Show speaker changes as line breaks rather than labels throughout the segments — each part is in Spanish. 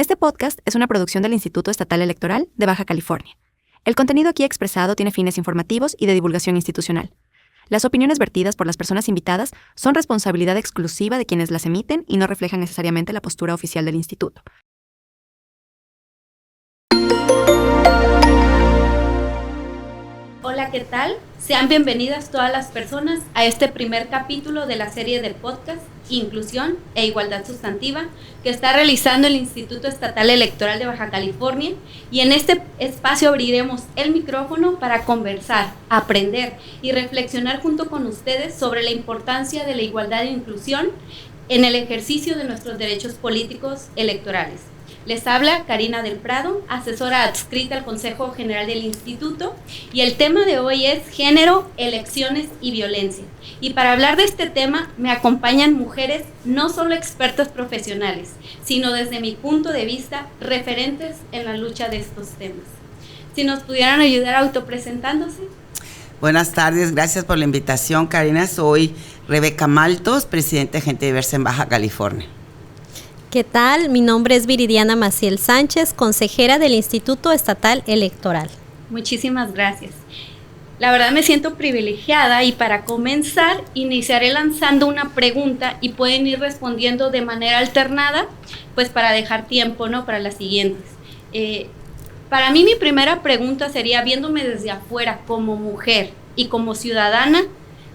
Este podcast es una producción del Instituto Estatal Electoral de Baja California. El contenido aquí expresado tiene fines informativos y de divulgación institucional. Las opiniones vertidas por las personas invitadas son responsabilidad exclusiva de quienes las emiten y no reflejan necesariamente la postura oficial del instituto.
Hola, ¿qué tal? Sean bienvenidas todas las personas a este primer capítulo de la serie del podcast Inclusión e Igualdad Sustantiva que está realizando el Instituto Estatal Electoral de Baja California, y en este espacio abriremos el micrófono para conversar, aprender y reflexionar junto con ustedes sobre la importancia de la igualdad e inclusión en el ejercicio de nuestros derechos políticos electorales. Les habla Karina del Prado, asesora adscrita al Consejo General del Instituto, y el tema de hoy es género, elecciones y violencia. Y para hablar de este tema me acompañan mujeres no solo expertas profesionales, sino desde mi punto de vista referentes en la lucha de estos temas. Si nos pudieran ayudar autopresentándose.
Buenas tardes, gracias por la invitación, Karina. Soy Rebeca Maltos, presidenta de Gente Diversa en Baja California.
¿Qué tal? Mi nombre es Viridiana Maciel Sánchez, consejera del Instituto Estatal Electoral.
Muchísimas gracias. La verdad me siento privilegiada, y para comenzar iniciaré lanzando una pregunta y pueden ir respondiendo de manera alternada, pues para dejar tiempo, ¿no?, para las siguientes. Para mí mi primera pregunta sería, viéndome desde afuera como mujer y como ciudadana,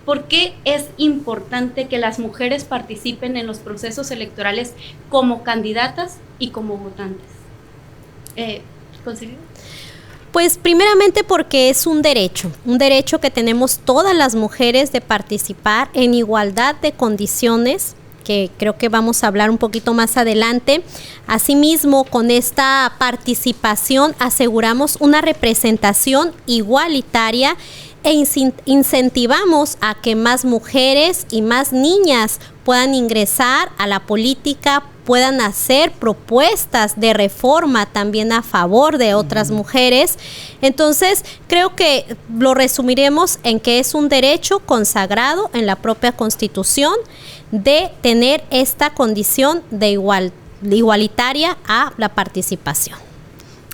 ¿por qué es importante que las mujeres participen en los procesos electorales como candidatas y como votantes? ¿Consejera?
Pues primeramente porque es un derecho que tenemos todas las mujeres de participar en igualdad de condiciones, que creo que vamos a hablar un poquito más adelante. Asimismo, con esta participación aseguramos una representación igualitaria e incentivamos a que más mujeres y más niñas puedan ingresar a la política, puedan hacer propuestas de reforma también a favor de otras mujeres. Entonces, creo que lo resumiremos en que es un derecho consagrado en la propia Constitución de tener esta condición de igualitaria a la participación.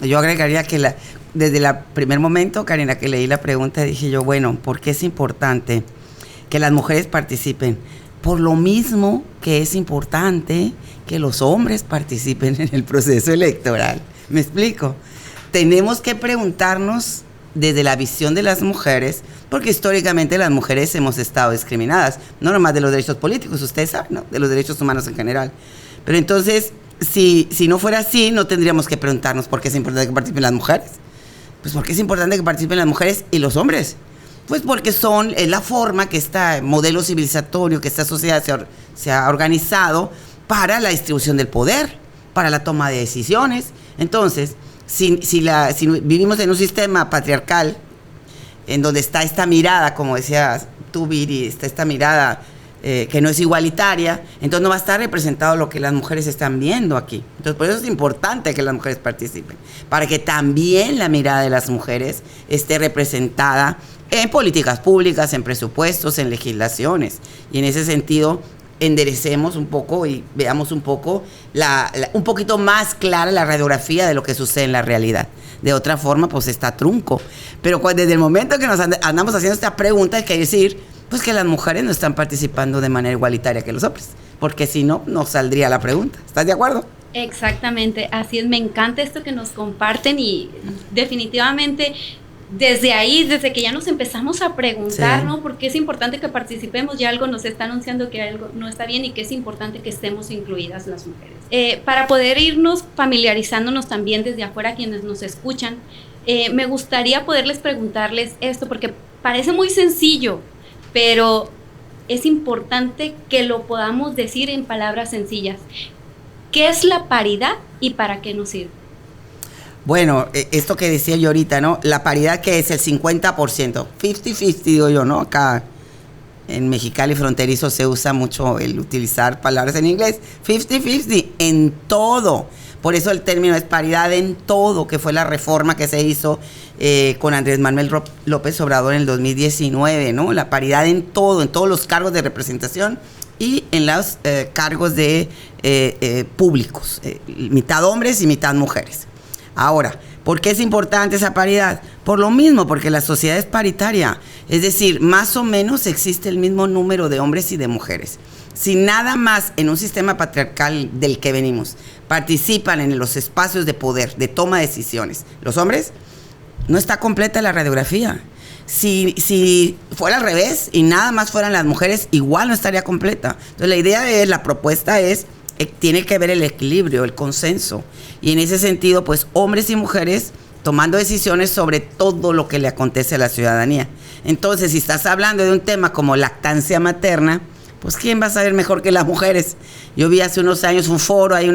Yo agregaría que desde el primer momento, Karina, que leí la pregunta, dije yo, bueno, ¿por qué es importante que las mujeres participen? Por lo mismo que es importante que los hombres participen en el proceso electoral. ¿Me explico? Tenemos que preguntarnos desde la visión de las mujeres, porque históricamente las mujeres hemos estado discriminadas, no nomás de los derechos políticos, ustedes saben, ¿no?, de los derechos humanos en general. Pero entonces, si no fuera así, no tendríamos que preguntarnos por qué es importante que participen las mujeres. Pues porque es importante que participen las mujeres y los hombres. Pues porque es la forma que este modelo civilizatorio, que esta sociedad se ha organizado para la distribución del poder, para la toma de decisiones. Entonces, si vivimos en un sistema patriarcal, en donde está esta mirada, como decías tú, Viri, está esta mirada que no es igualitaria, entonces no va a estar representado lo que las mujeres están viendo aquí. Entonces, por eso es importante que las mujeres participen, para que también la mirada de las mujeres esté representada en políticas públicas, en presupuestos, en legislaciones. Y en ese sentido, enderecemos un poco y veamos un poco, un poquito más clara la radiografía de lo que sucede en la realidad. De otra forma, pues está trunco. Pero desde el momento que nos andamos haciendo esta pregunta, hay que decir pues que las mujeres no están participando de manera igualitaria que los hombres, porque si no, no saldría la pregunta. ¿Estás de acuerdo?
Exactamente, así es. Me encanta esto que nos comparten, y definitivamente desde ahí, desde que ya nos empezamos a preguntar, sí, ¿no?, por qué es importante que participemos, ya algo nos está anunciando que algo no está bien y que es importante que estemos incluidas las mujeres. Para poder irnos familiarizándonos también desde afuera, quienes nos escuchan, me gustaría poderles preguntarles esto, porque parece muy sencillo, pero es importante que lo podamos decir en palabras sencillas. ¿Qué es la paridad y para qué nos sirve?
Bueno, esto que decía yo ahorita, ¿no? La paridad, que es el 50%, 50-50 digo yo, ¿no? Acá en Mexicali fronterizo se usa mucho el utilizar palabras en inglés, 50-50 en todo. Por eso el término es paridad en todo, que fue la reforma que se hizo con Andrés Manuel López Obrador en el 2019, ¿no? La paridad en todo, en todos los cargos de representación y en los cargos de públicos, mitad hombres y mitad mujeres. Ahora, ¿por qué es importante esa paridad? Por lo mismo, porque la sociedad es paritaria, es decir, más o menos existe el mismo número de hombres y de mujeres. Si nada más en un sistema patriarcal del que venimos participan en los espacios de poder, de toma de decisiones, los hombres, no está completa la radiografía. Si fuera al revés y nada más fueran las mujeres, igual no estaría completa. Entonces la propuesta es, tiene que ver el equilibrio, el consenso. Y en ese sentido, pues hombres y mujeres tomando decisiones sobre todo lo que le acontece a la ciudadanía. Entonces, si estás hablando de un tema como lactancia materna, pues ¿quién va a saber mejor que las mujeres? Yo vi hace unos años un foro, hay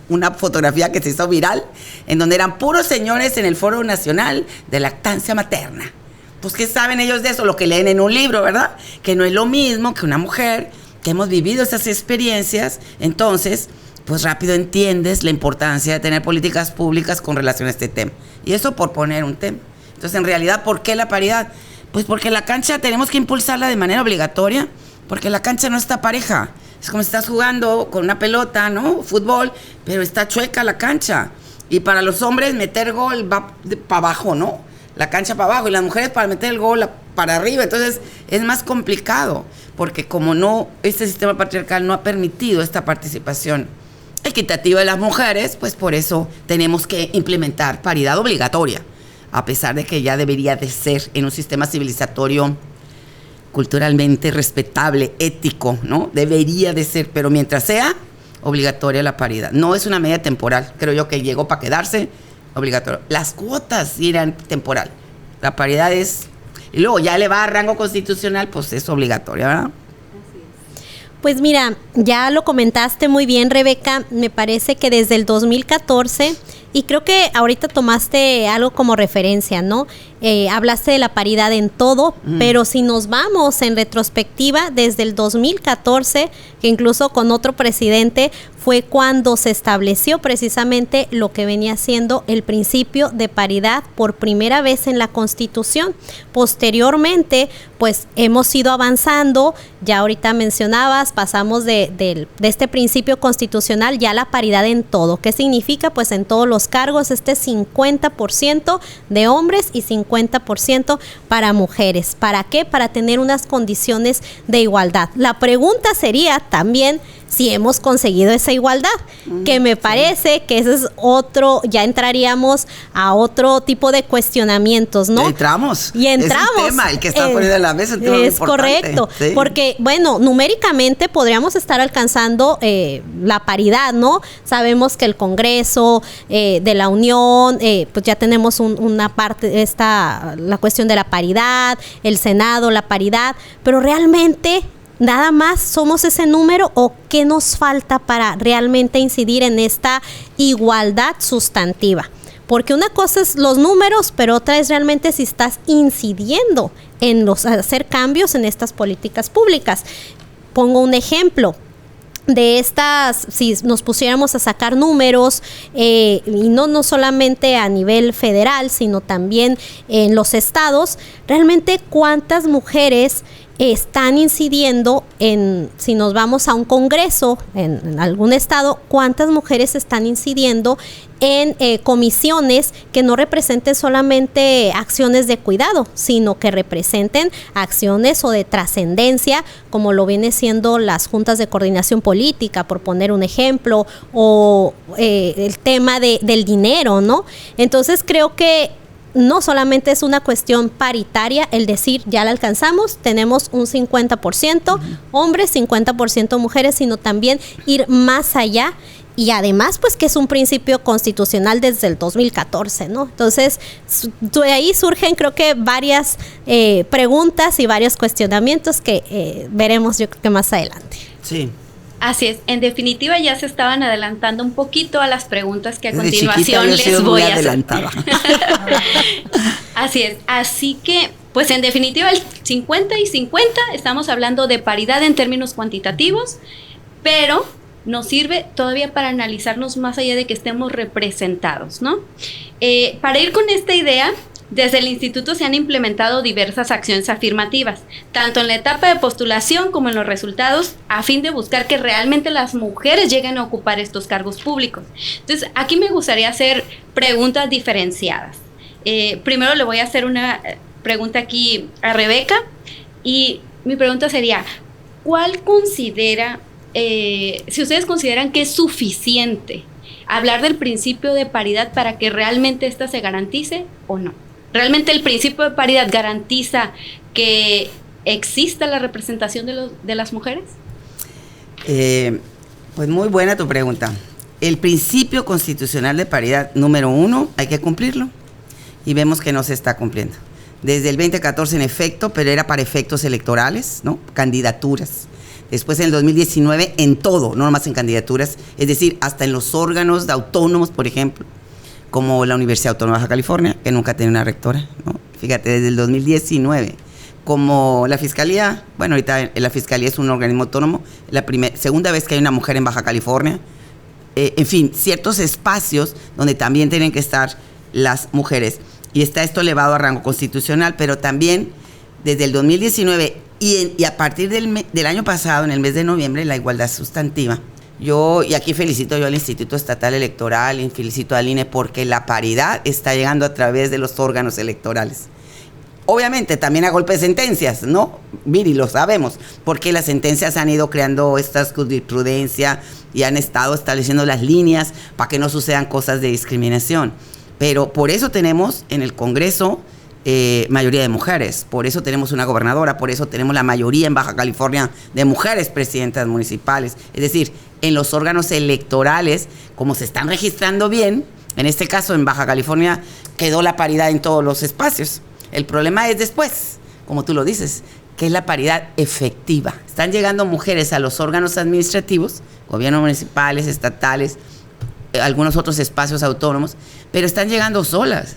una fotografía que se hizo viral, en donde eran puros señores en el Foro Nacional de Lactancia Materna. Pues, ¿qué saben ellos de eso? Lo que leen en un libro, ¿verdad? Que no es lo mismo que una mujer, que hemos vivido esas experiencias. Entonces, pues rápido entiendes la importancia de tener políticas públicas con relación a este tema. Y eso por poner un tema. Entonces, en realidad, ¿por qué la paridad? Pues porque la cancha tenemos que impulsarla de manera obligatoria, porque la cancha no está pareja. Es como si estás jugando con una pelota, ¿no? Fútbol, pero está chueca la cancha. Y para los hombres meter gol va para abajo, ¿no? La cancha para abajo, y las mujeres para meter el gol para arriba. Entonces es más complicado, porque como no, este sistema patriarcal no ha permitido esta participación equitativa de las mujeres, pues por eso tenemos que implementar paridad obligatoria, a pesar de que ya debería de ser en un sistema civilizatorio culturalmente respetable, ético, ¿no? Debería de ser, pero mientras sea obligatoria la paridad. No es una medida temporal, creo yo que llegó para quedarse, obligatorio. Las cuotas eran temporal, la paridad es, y luego ya le va a rango constitucional, pues es obligatoria, ¿verdad?
Pues mira, ya lo comentaste muy bien, Rebeca, me parece que desde el 2014, y creo que ahorita tomaste algo como referencia, ¿no? Hablaste de la paridad en todo, pero si nos vamos en retrospectiva, desde el 2014, que incluso con otro presidente, fue cuando se estableció precisamente lo que venía siendo el principio de paridad por primera vez en la Constitución. Posteriormente, pues hemos ido avanzando, ya ahorita mencionabas, pasamos de este principio constitucional ya a la paridad en todo. ¿Qué significa? Pues en todos los cargos, 50% de hombres y 50% para mujeres. ¿Para qué? Para tener unas condiciones de igualdad. La pregunta sería también si hemos conseguido esa igualdad, que me parece que ese es otro, ya entraríamos a otro tipo de cuestionamientos, ¿no?
Entramos.
Y entramos.
Es un tema, el que está poniendo en la mesa, un tema muy importante.
Correcto,
sí.
Porque, bueno, numéricamente podríamos estar alcanzando la paridad, ¿no? Sabemos que el Congreso de la Unión, pues ya tenemos una parte, la cuestión de la paridad, el Senado, la paridad, pero realmente ¿nada más somos ese número o qué nos falta para realmente incidir en esta igualdad sustantiva? Porque una cosa es los números, pero otra es realmente si estás incidiendo en hacer cambios en estas políticas públicas. Pongo un ejemplo. De estas, si nos pusiéramos a sacar números, y no solamente a nivel federal, sino también en los estados, realmente cuántas mujeres están incidiendo si nos vamos a un congreso en algún estado, cuántas mujeres están incidiendo en comisiones que no representen solamente acciones de cuidado, sino que representen acciones o de trascendencia, como lo viene siendo las juntas de coordinación política, por poner un ejemplo, o el tema del dinero, ¿no? Entonces creo que no solamente es una cuestión paritaria el decir ya la alcanzamos, tenemos un 50% hombres, 50% mujeres, sino también ir más allá. Y además, pues que es un principio constitucional desde el 2014, ¿no? Entonces, de ahí surgen creo que varias preguntas y varios cuestionamientos que veremos yo creo que más adelante.
Sí.
Así es, en definitiva ya se estaban adelantando un poquito a las preguntas que a
Desde
continuación les voy a hacer. Así es, así que pues en definitiva el 50 y 50 estamos hablando de paridad en términos cuantitativos, pero nos sirve todavía para analizarnos más allá de que estemos representados, ¿no? Para ir con esta idea, Desde el instituto se han implementado diversas acciones afirmativas, tanto en la etapa de postulación como en los resultados, a fin de buscar que realmente las mujeres lleguen a ocupar estos cargos públicos. Entonces, aquí me gustaría hacer preguntas diferenciadas. Primero le voy a hacer una pregunta aquí a Rebeca, y mi pregunta sería, ¿cuál considera, si ustedes consideran que es suficiente hablar del principio de paridad para que realmente ésta se garantice o no? ¿Realmente el principio de paridad garantiza que exista la representación de las mujeres?
Pues muy buena tu pregunta. El principio constitucional de paridad número 1 hay que cumplirlo, y vemos que no se está cumpliendo. Desde el 2014 en efecto, pero era para efectos electorales, ¿no? Candidaturas. Después en el 2019 en todo, no nomás en candidaturas, es decir, hasta en los órganos de autónomos, por ejemplo, como la Universidad Autónoma de Baja California, que nunca tiene una rectora, ¿no? Fíjate, desde el 2019, como la Fiscalía, bueno, ahorita la Fiscalía es un organismo autónomo, segunda vez que hay una mujer en Baja California, en fin, ciertos espacios donde también tienen que estar las mujeres, y está esto elevado a rango constitucional, pero también desde el 2019 y a partir del año pasado, en el mes de noviembre, la igualdad sustantiva. Y aquí felicito yo al Instituto Estatal Electoral y felicito al INE porque la paridad está llegando a través de los órganos electorales. Obviamente también a golpe de sentencias, ¿no? Viri, lo sabemos, porque las sentencias han ido creando esta jurisprudencia y han estado estableciendo las líneas para que no sucedan cosas de discriminación. Pero por eso tenemos en el Congreso mayoría de mujeres, por eso tenemos una gobernadora, por eso tenemos la mayoría en Baja California de mujeres presidentas municipales. Es decir, en los órganos electorales, como se están registrando bien, en este caso en Baja California quedó la paridad en todos los espacios. El problema es después, como tú lo dices, que es la paridad efectiva. Están llegando mujeres a los órganos administrativos, gobiernos municipales, estatales, algunos otros espacios autónomos, pero están llegando solas.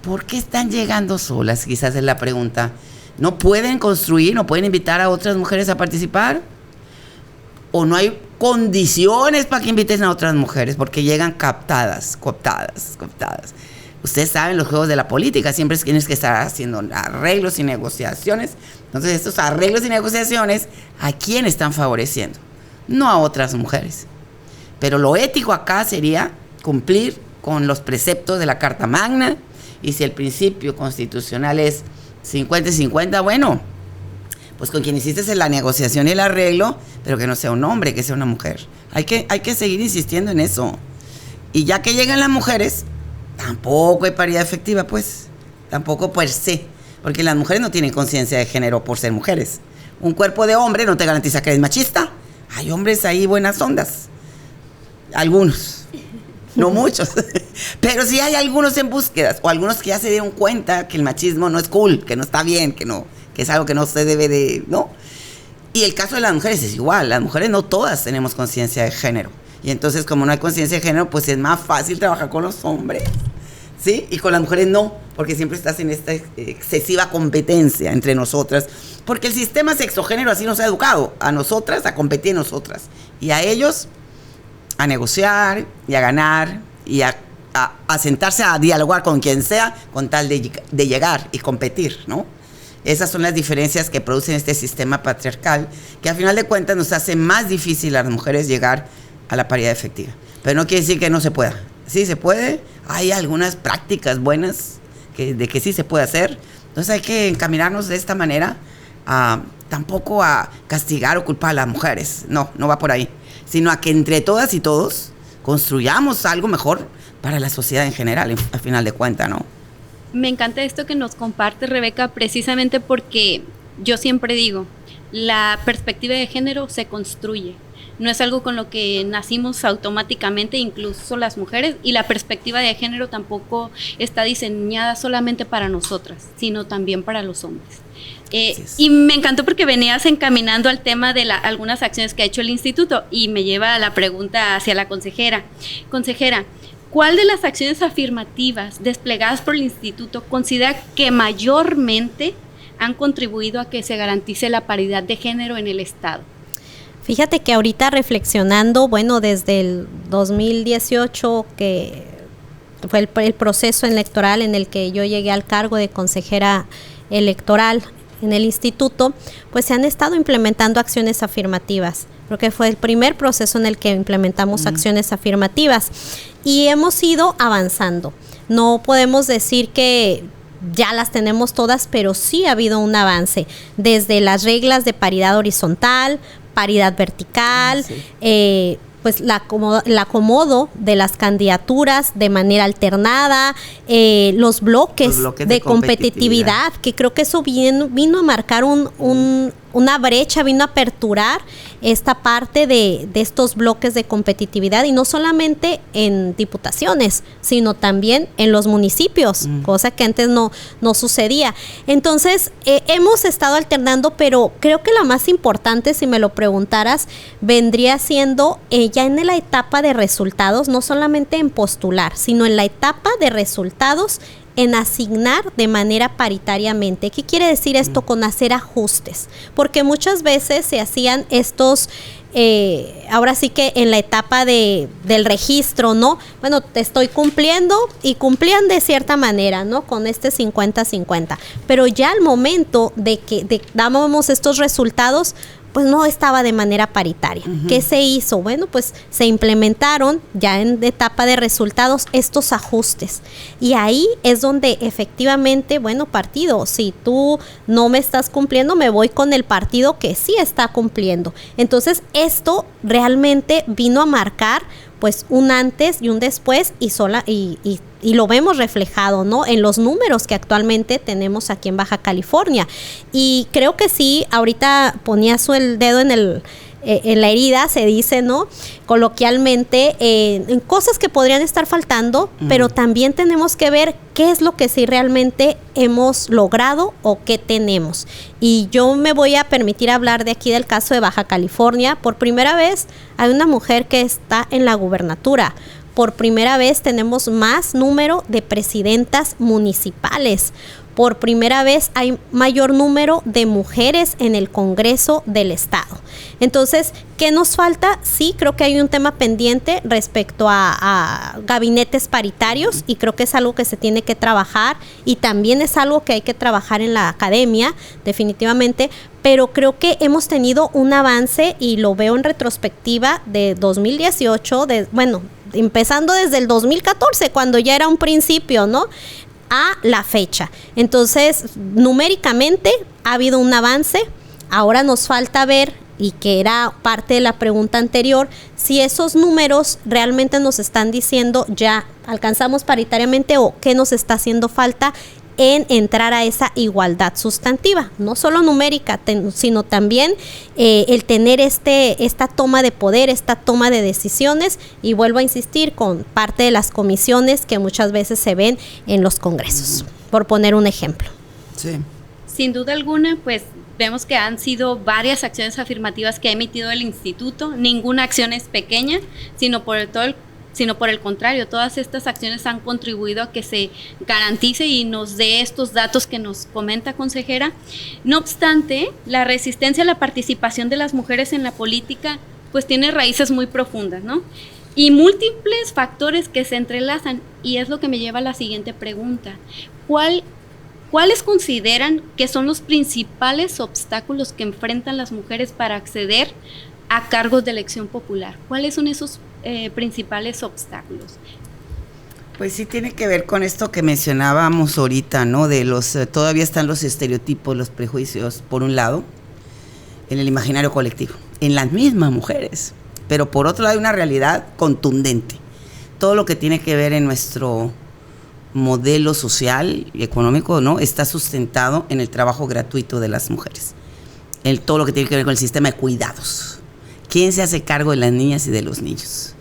¿Por qué están llegando solas? Quizás es la pregunta. ¿No pueden construir, no pueden invitar a otras mujeres a participar? ¿O no hay condiciones para que inviten a otras mujeres? Porque llegan cooptadas. Ustedes saben, los juegos de la política, siempre tienes que estar haciendo arreglos y negociaciones. Entonces, estos arreglos y negociaciones, ¿a quién están favoreciendo? No a otras mujeres. Pero lo ético acá sería cumplir con los preceptos de la Carta Magna, y si el principio constitucional es 50-50, bueno, pues con quien hiciste la negociación y el arreglo, pero que no sea un hombre, que sea una mujer. Hay que seguir insistiendo en eso. Y ya que llegan las mujeres, tampoco hay paridad efectiva, pues. Tampoco per se. Porque las mujeres no tienen conciencia de género por ser mujeres. Un cuerpo de hombre no te garantiza que eres machista. Hay hombres ahí buenas ondas. Algunos. No muchos. Pero sí hay algunos en búsquedas. O algunos que ya se dieron cuenta que el machismo no es cool, que no está bien, que es algo que no se debe de... ¿no? Y el caso de las mujeres es igual. Las mujeres no todas tenemos conciencia de género. Y entonces, como no hay conciencia de género, pues es más fácil trabajar con los hombres, ¿sí? Y con las mujeres no, porque siempre estás en esta excesiva competencia entre nosotras. Porque el sistema sexogénero así nos ha educado. A nosotras, a competir en nosotras. Y a ellos, a negociar y a ganar y a sentarse a dialogar con quien sea con tal de llegar y competir, ¿no? Esas son las diferencias que producen este sistema patriarcal, que al final de cuentas nos hace más difícil a las mujeres llegar a la paridad efectiva. Pero no quiere decir que no se pueda. Sí se puede, hay algunas prácticas buenas de que sí se puede hacer. Entonces hay que encaminarnos de esta manera, tampoco a castigar o culpar a las mujeres. No va por ahí. Sino a que entre todas y todos construyamos algo mejor para la sociedad en general, al final de cuentas, ¿no?
Me encanta esto que nos comparte Rebeca, precisamente porque yo siempre digo, la perspectiva de género se construye. No es algo con lo que nacimos automáticamente, incluso las mujeres, y la perspectiva de género tampoco está diseñada solamente para nosotras, sino también para los hombres. Y me encantó porque venías encaminando al tema de algunas acciones que ha hecho el instituto, y me lleva a la pregunta hacia la consejera. Consejera, ¿cuál de las acciones afirmativas desplegadas por el instituto considera que mayormente han contribuido a que se garantice la paridad de género en el Estado?
Fíjate que ahorita reflexionando, bueno, desde el 2018 que fue el proceso electoral en el que yo llegué al cargo de consejera electoral en el instituto, pues se han estado implementando acciones afirmativas. Creo que fue el primer proceso en el que implementamos acciones afirmativas y hemos ido avanzando. No podemos decir que ya las tenemos todas, pero sí ha habido un avance, desde las reglas de paridad horizontal, paridad vertical, pues el acomodo de las candidaturas de manera alternada, los bloques de competitividad, que creo que eso vino a marcar una brecha, vino a aperturar esta parte de estos bloques de competitividad, y no solamente en diputaciones, sino también en los municipios, cosa que antes no sucedía. Entonces, hemos estado alternando, pero creo que la más importante, si me lo preguntaras, vendría siendo ya en la etapa de resultados, no solamente en postular, sino en la etapa de resultados, en asignar de manera paritariamente. ¿Qué quiere decir esto con hacer ajustes? Porque muchas veces se hacían estos, ahora sí que en la etapa del registro, ¿no? Bueno, te estoy cumpliendo, y cumplían de cierta manera, ¿no? Con este 50-50. Pero ya al momento de que dábamos estos resultados, pues no estaba de manera paritaria. ¿Qué se hizo? Bueno, pues se implementaron ya en etapa de resultados estos ajustes. Y ahí es donde efectivamente, bueno, partido, si tú no me estás cumpliendo, me voy con el partido que sí está cumpliendo. Entonces, esto realmente vino a marcar pues un antes y un después, y lo vemos reflejado, ¿no? En los números que actualmente tenemos aquí en Baja California. Y creo que sí, ahorita ponías el dedo en la herida, se dice, ¿no? Coloquialmente, en cosas que podrían estar faltando, pero también tenemos que ver qué es lo que sí realmente hemos logrado o qué tenemos. Y yo me voy a permitir hablar de aquí del caso de Baja California. Por primera vez hay una mujer que está en la gubernatura. Por primera vez tenemos más número de presidentas municipales. Por primera vez hay mayor número de mujeres en el Congreso del Estado. Entonces, ¿qué nos falta? Sí, creo que hay un tema pendiente respecto a gabinetes paritarios, y creo que es algo que se tiene que trabajar, y también es algo que hay que trabajar en la academia, definitivamente, pero creo que hemos tenido un avance, y lo veo en retrospectiva de 2018, empezando desde el 2014, cuando ya era un principio, ¿no?, a la fecha. Entonces, numéricamente ha habido un avance. Ahora nos falta ver, y que era parte de la pregunta anterior, si esos números realmente nos están diciendo ya alcanzamos paritariamente, o qué nos está haciendo falta en entrar a esa igualdad sustantiva, no solo numérica, sino también el tener esta toma de poder, esta toma de decisiones, y vuelvo a insistir con parte de las comisiones que muchas veces se ven en los congresos, por poner un ejemplo.
Sí.
Sin duda alguna, pues vemos que han sido varias acciones afirmativas que ha emitido el instituto. Ninguna acción es pequeña, sino por el contrario, todas estas acciones han contribuido a que se garantice y nos dé estos datos que nos comenta, consejera. No obstante, la resistencia a la participación de las mujeres en la política pues tiene raíces muy profundas, ¿no? Y múltiples factores que se entrelazan, y es lo que me lleva a la siguiente pregunta. ¿Cuáles consideran que son los principales obstáculos que enfrentan las mujeres para acceder a cargos de elección popular? ¿Cuáles son esos principales obstáculos?
Pues sí tiene que ver con esto que mencionábamos ahorita, ¿no? De todavía están los estereotipos, los prejuicios, por un lado, en el imaginario colectivo, en las mismas mujeres, pero por otro lado hay una realidad contundente. Todo lo que tiene que ver en nuestro modelo social y económico, ¿no?, está sustentado en el trabajo gratuito de las mujeres. Todo lo que tiene que ver con el sistema de cuidados. ¿Quién se hace cargo de las niñas y de los niños?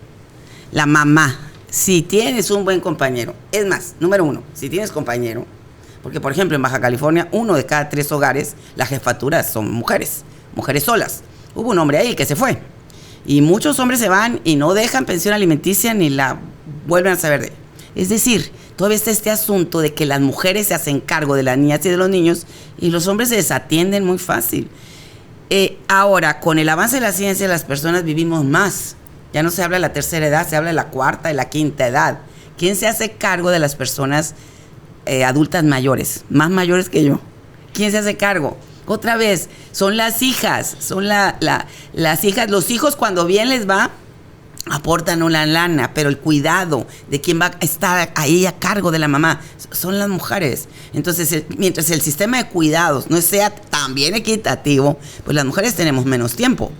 La mamá. Si tienes un buen compañero, es más, número uno, si tienes compañero, porque por ejemplo en Baja California 1 de cada 3 hogares, la jefatura son mujeres solas. Hubo un hombre ahí que se fue, y muchos hombres se van y no dejan pensión alimenticia ni la vuelven a saber de. Es decir, todavía está este asunto de que las mujeres se hacen cargo de las niñas y de los niños, y los hombres se desatienden muy fácil. Ahora, con el avance de la ciencia, las personas vivimos más. Ya no se habla de la tercera edad, se habla de la cuarta y la quinta edad, ¿Quién se hace cargo de las personas adultas mayores, más mayores que yo? ¿Quién se hace cargo? Otra vez, son las hijas, son las hijas, los hijos cuando bien les va, aportan una lana, pero el cuidado de quién va a estar ahí a cargo de la mamá son las mujeres. Entonces, mientras el sistema de cuidados no sea tan bien equitativo, pues las mujeres tenemos menos tiempo.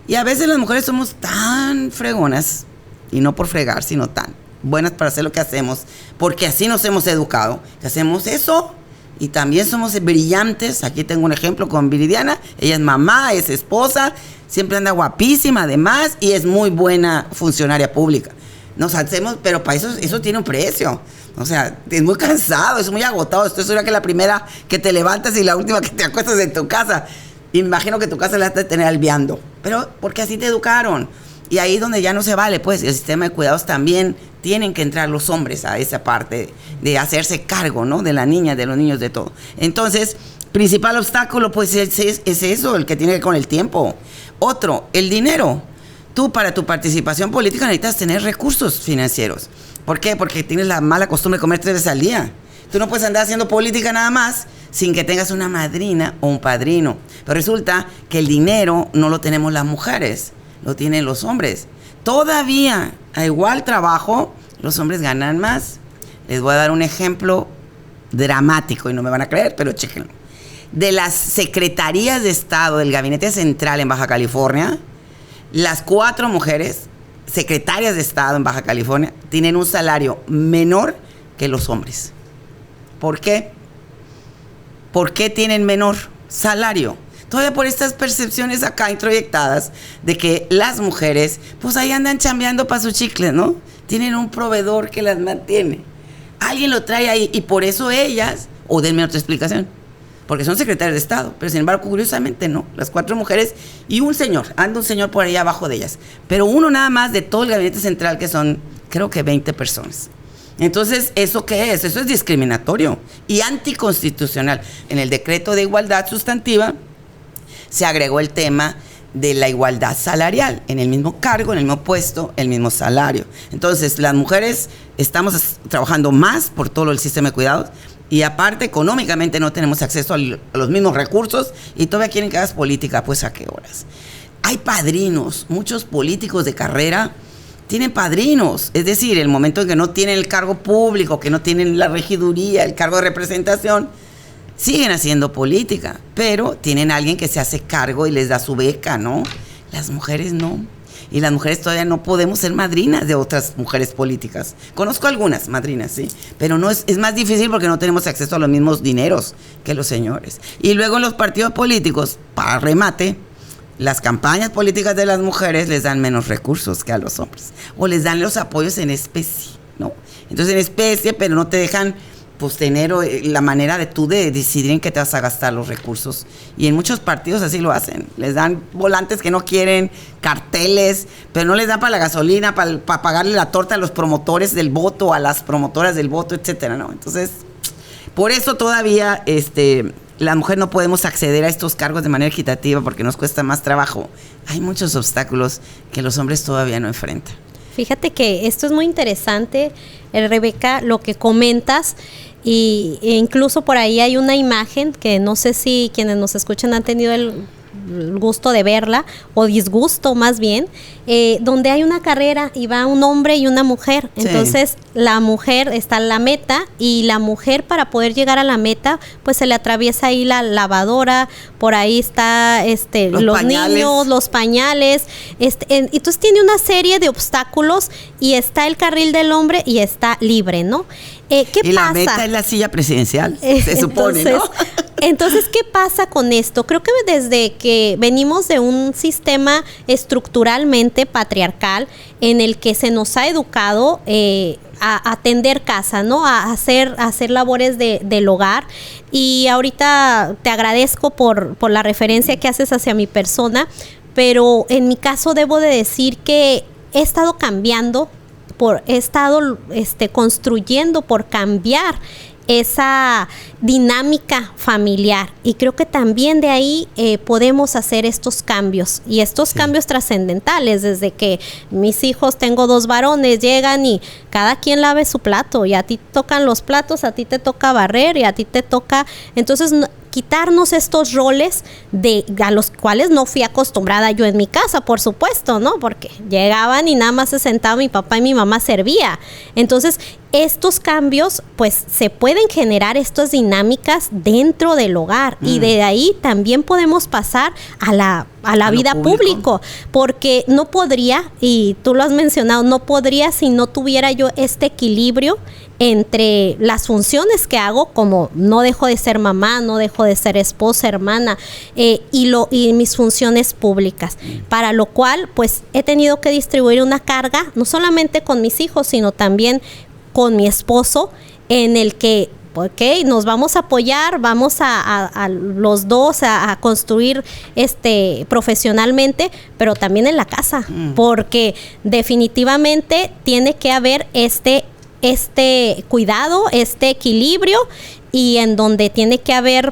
Y a veces las mujeres somos tan fregonas, y no por fregar, sino tan buenas para hacer lo que hacemos, porque así nos hemos educado, que hacemos eso. Y también somos brillantes. Aquí tengo un ejemplo con Viridiana. Ella es mamá, es esposa, siempre anda guapísima además y es muy buena funcionaria pública. Nos hacemos, pero para eso tiene un precio. O sea, es muy cansado, es muy agotado. Esto es una que la primera que te levantas y la última que te acuestas en tu casa. Imagino que tu casa la has de tener albeando. Pero porque así te educaron. Y ahí es donde ya no se vale, pues, el sistema de cuidados también tienen que entrar los hombres a esa parte de hacerse cargo, ¿no? De la niña, de los niños, de todo. Entonces, principal obstáculo, pues, es eso, el que tiene que ver con el tiempo. Otro, el dinero. Tú, para tu participación política, necesitas tener recursos financieros. ¿Por qué? Porque tienes la mala costumbre de comer 3 veces al día. Tú no puedes andar haciendo política nada más sin que tengas una madrina o un padrino. Pero resulta que el dinero no lo tenemos las mujeres, lo tienen los hombres. Todavía, a igual trabajo, los hombres ganan más. Les voy a dar un ejemplo dramático y no me van a creer, pero chéquenlo. De las secretarías de Estado del Gabinete Central en Baja California, las 4 mujeres secretarias de Estado en Baja California tienen un salario menor que los hombres. ¿Por qué? ¿Por qué tienen menor salario? Todavía por estas percepciones acá introyectadas de que las mujeres, pues ahí andan chambeando para sus chicles, ¿no? Tienen un proveedor que las mantiene. Alguien lo trae ahí y por eso ellas, o denme otra explicación, porque son secretarias de Estado, pero sin embargo, curiosamente no, las 4 mujeres y un señor, anda un señor por ahí abajo de ellas, pero uno nada más de todo el gabinete central que son, creo que 20 personas. Entonces, ¿eso qué es? Eso es discriminatorio y anticonstitucional. En el decreto de igualdad sustantiva se agregó el tema de la igualdad salarial, en el mismo cargo, en el mismo puesto, el mismo salario. Entonces, las mujeres estamos trabajando más por todo el sistema de cuidados y aparte económicamente no tenemos acceso a los mismos recursos y todavía quieren que hagas política, pues ¿a qué horas? Hay padrinos, muchos políticos de carrera tienen padrinos, es decir, el momento en que no tienen el cargo público, que no tienen la regiduría, el cargo de representación, siguen haciendo política, pero tienen a alguien que se hace cargo y les da su beca, ¿no? Las mujeres no. Y las mujeres todavía no podemos ser madrinas de otras mujeres políticas. Conozco algunas madrinas, sí, pero no es más difícil porque no tenemos acceso a los mismos dineros que los señores. Y luego en los partidos políticos, para remate, las campañas políticas de las mujeres les dan menos recursos que a los hombres. O les dan los apoyos en especie, ¿no? Entonces en especie, pero no te dejan pues tener la manera de tú de decidir en qué te vas a gastar los recursos. Y en muchos partidos así lo hacen. Les dan volantes que no quieren, carteles, pero no les dan para la gasolina, para pagarle la torta a los promotores del voto, a las promotoras del voto, etcétera, ¿no? Entonces, por eso todavía la mujer no podemos acceder a estos cargos de manera equitativa porque nos cuesta más trabajo. Hay muchos obstáculos que los hombres todavía no enfrentan.
Fíjate que esto es muy interesante, Rebeca, lo que comentas, e incluso por ahí hay una imagen que no sé si quienes nos escuchan han tenido el gusto de verla, o disgusto más bien, donde hay una carrera y va un hombre y una mujer. Sí. Entonces la mujer está en la meta y la mujer, para poder llegar a la meta, pues se le atraviesa ahí la lavadora, por ahí está los niños, los pañales, entonces tiene una serie de obstáculos y está el carril del hombre y está libre, ¿no? ¿Qué pasa?
La meta es la silla presidencial, se supone, ¿no?
Entonces, ¿qué pasa con esto? Creo que desde que venimos de un sistema estructuralmente patriarcal en el que se nos ha educado a atender casa, ¿no? A hacer labores del hogar. Y ahorita te agradezco por la referencia que haces hacia mi persona, pero en mi caso debo de decir que he estado cambiando, he estado construyendo por cambiar. esa dinámica familiar, y creo que también de ahí podemos hacer estos cambios, y estos cambios trascendentales, desde que mis hijos, tengo 2 varones, llegan y cada quien lave su plato, y a ti tocan los platos, a ti te toca barrer y a ti te toca, entonces quitarnos estos roles a los cuales no fui acostumbrada yo en mi casa, por supuesto, ¿no? Porque llegaban y nada más se sentaba mi papá y mi mamá servía. Entonces, estos cambios, pues, se pueden generar estas dinámicas dentro del hogar, y de ahí también podemos pasar a la vida público, porque no podría, y tú lo has mencionado, no podría si no tuviera yo este equilibrio entre las funciones que hago, como no dejo de ser mamá, no dejo de ser esposa, hermana, y mis funciones públicas, para lo cual pues he tenido que distribuir una carga, no solamente con mis hijos, sino también con mi esposo, en el que nos vamos a apoyar, vamos a los dos a construir profesionalmente, pero también en la casa, porque definitivamente tiene que haber este cuidado, este equilibrio, y en donde tiene que haber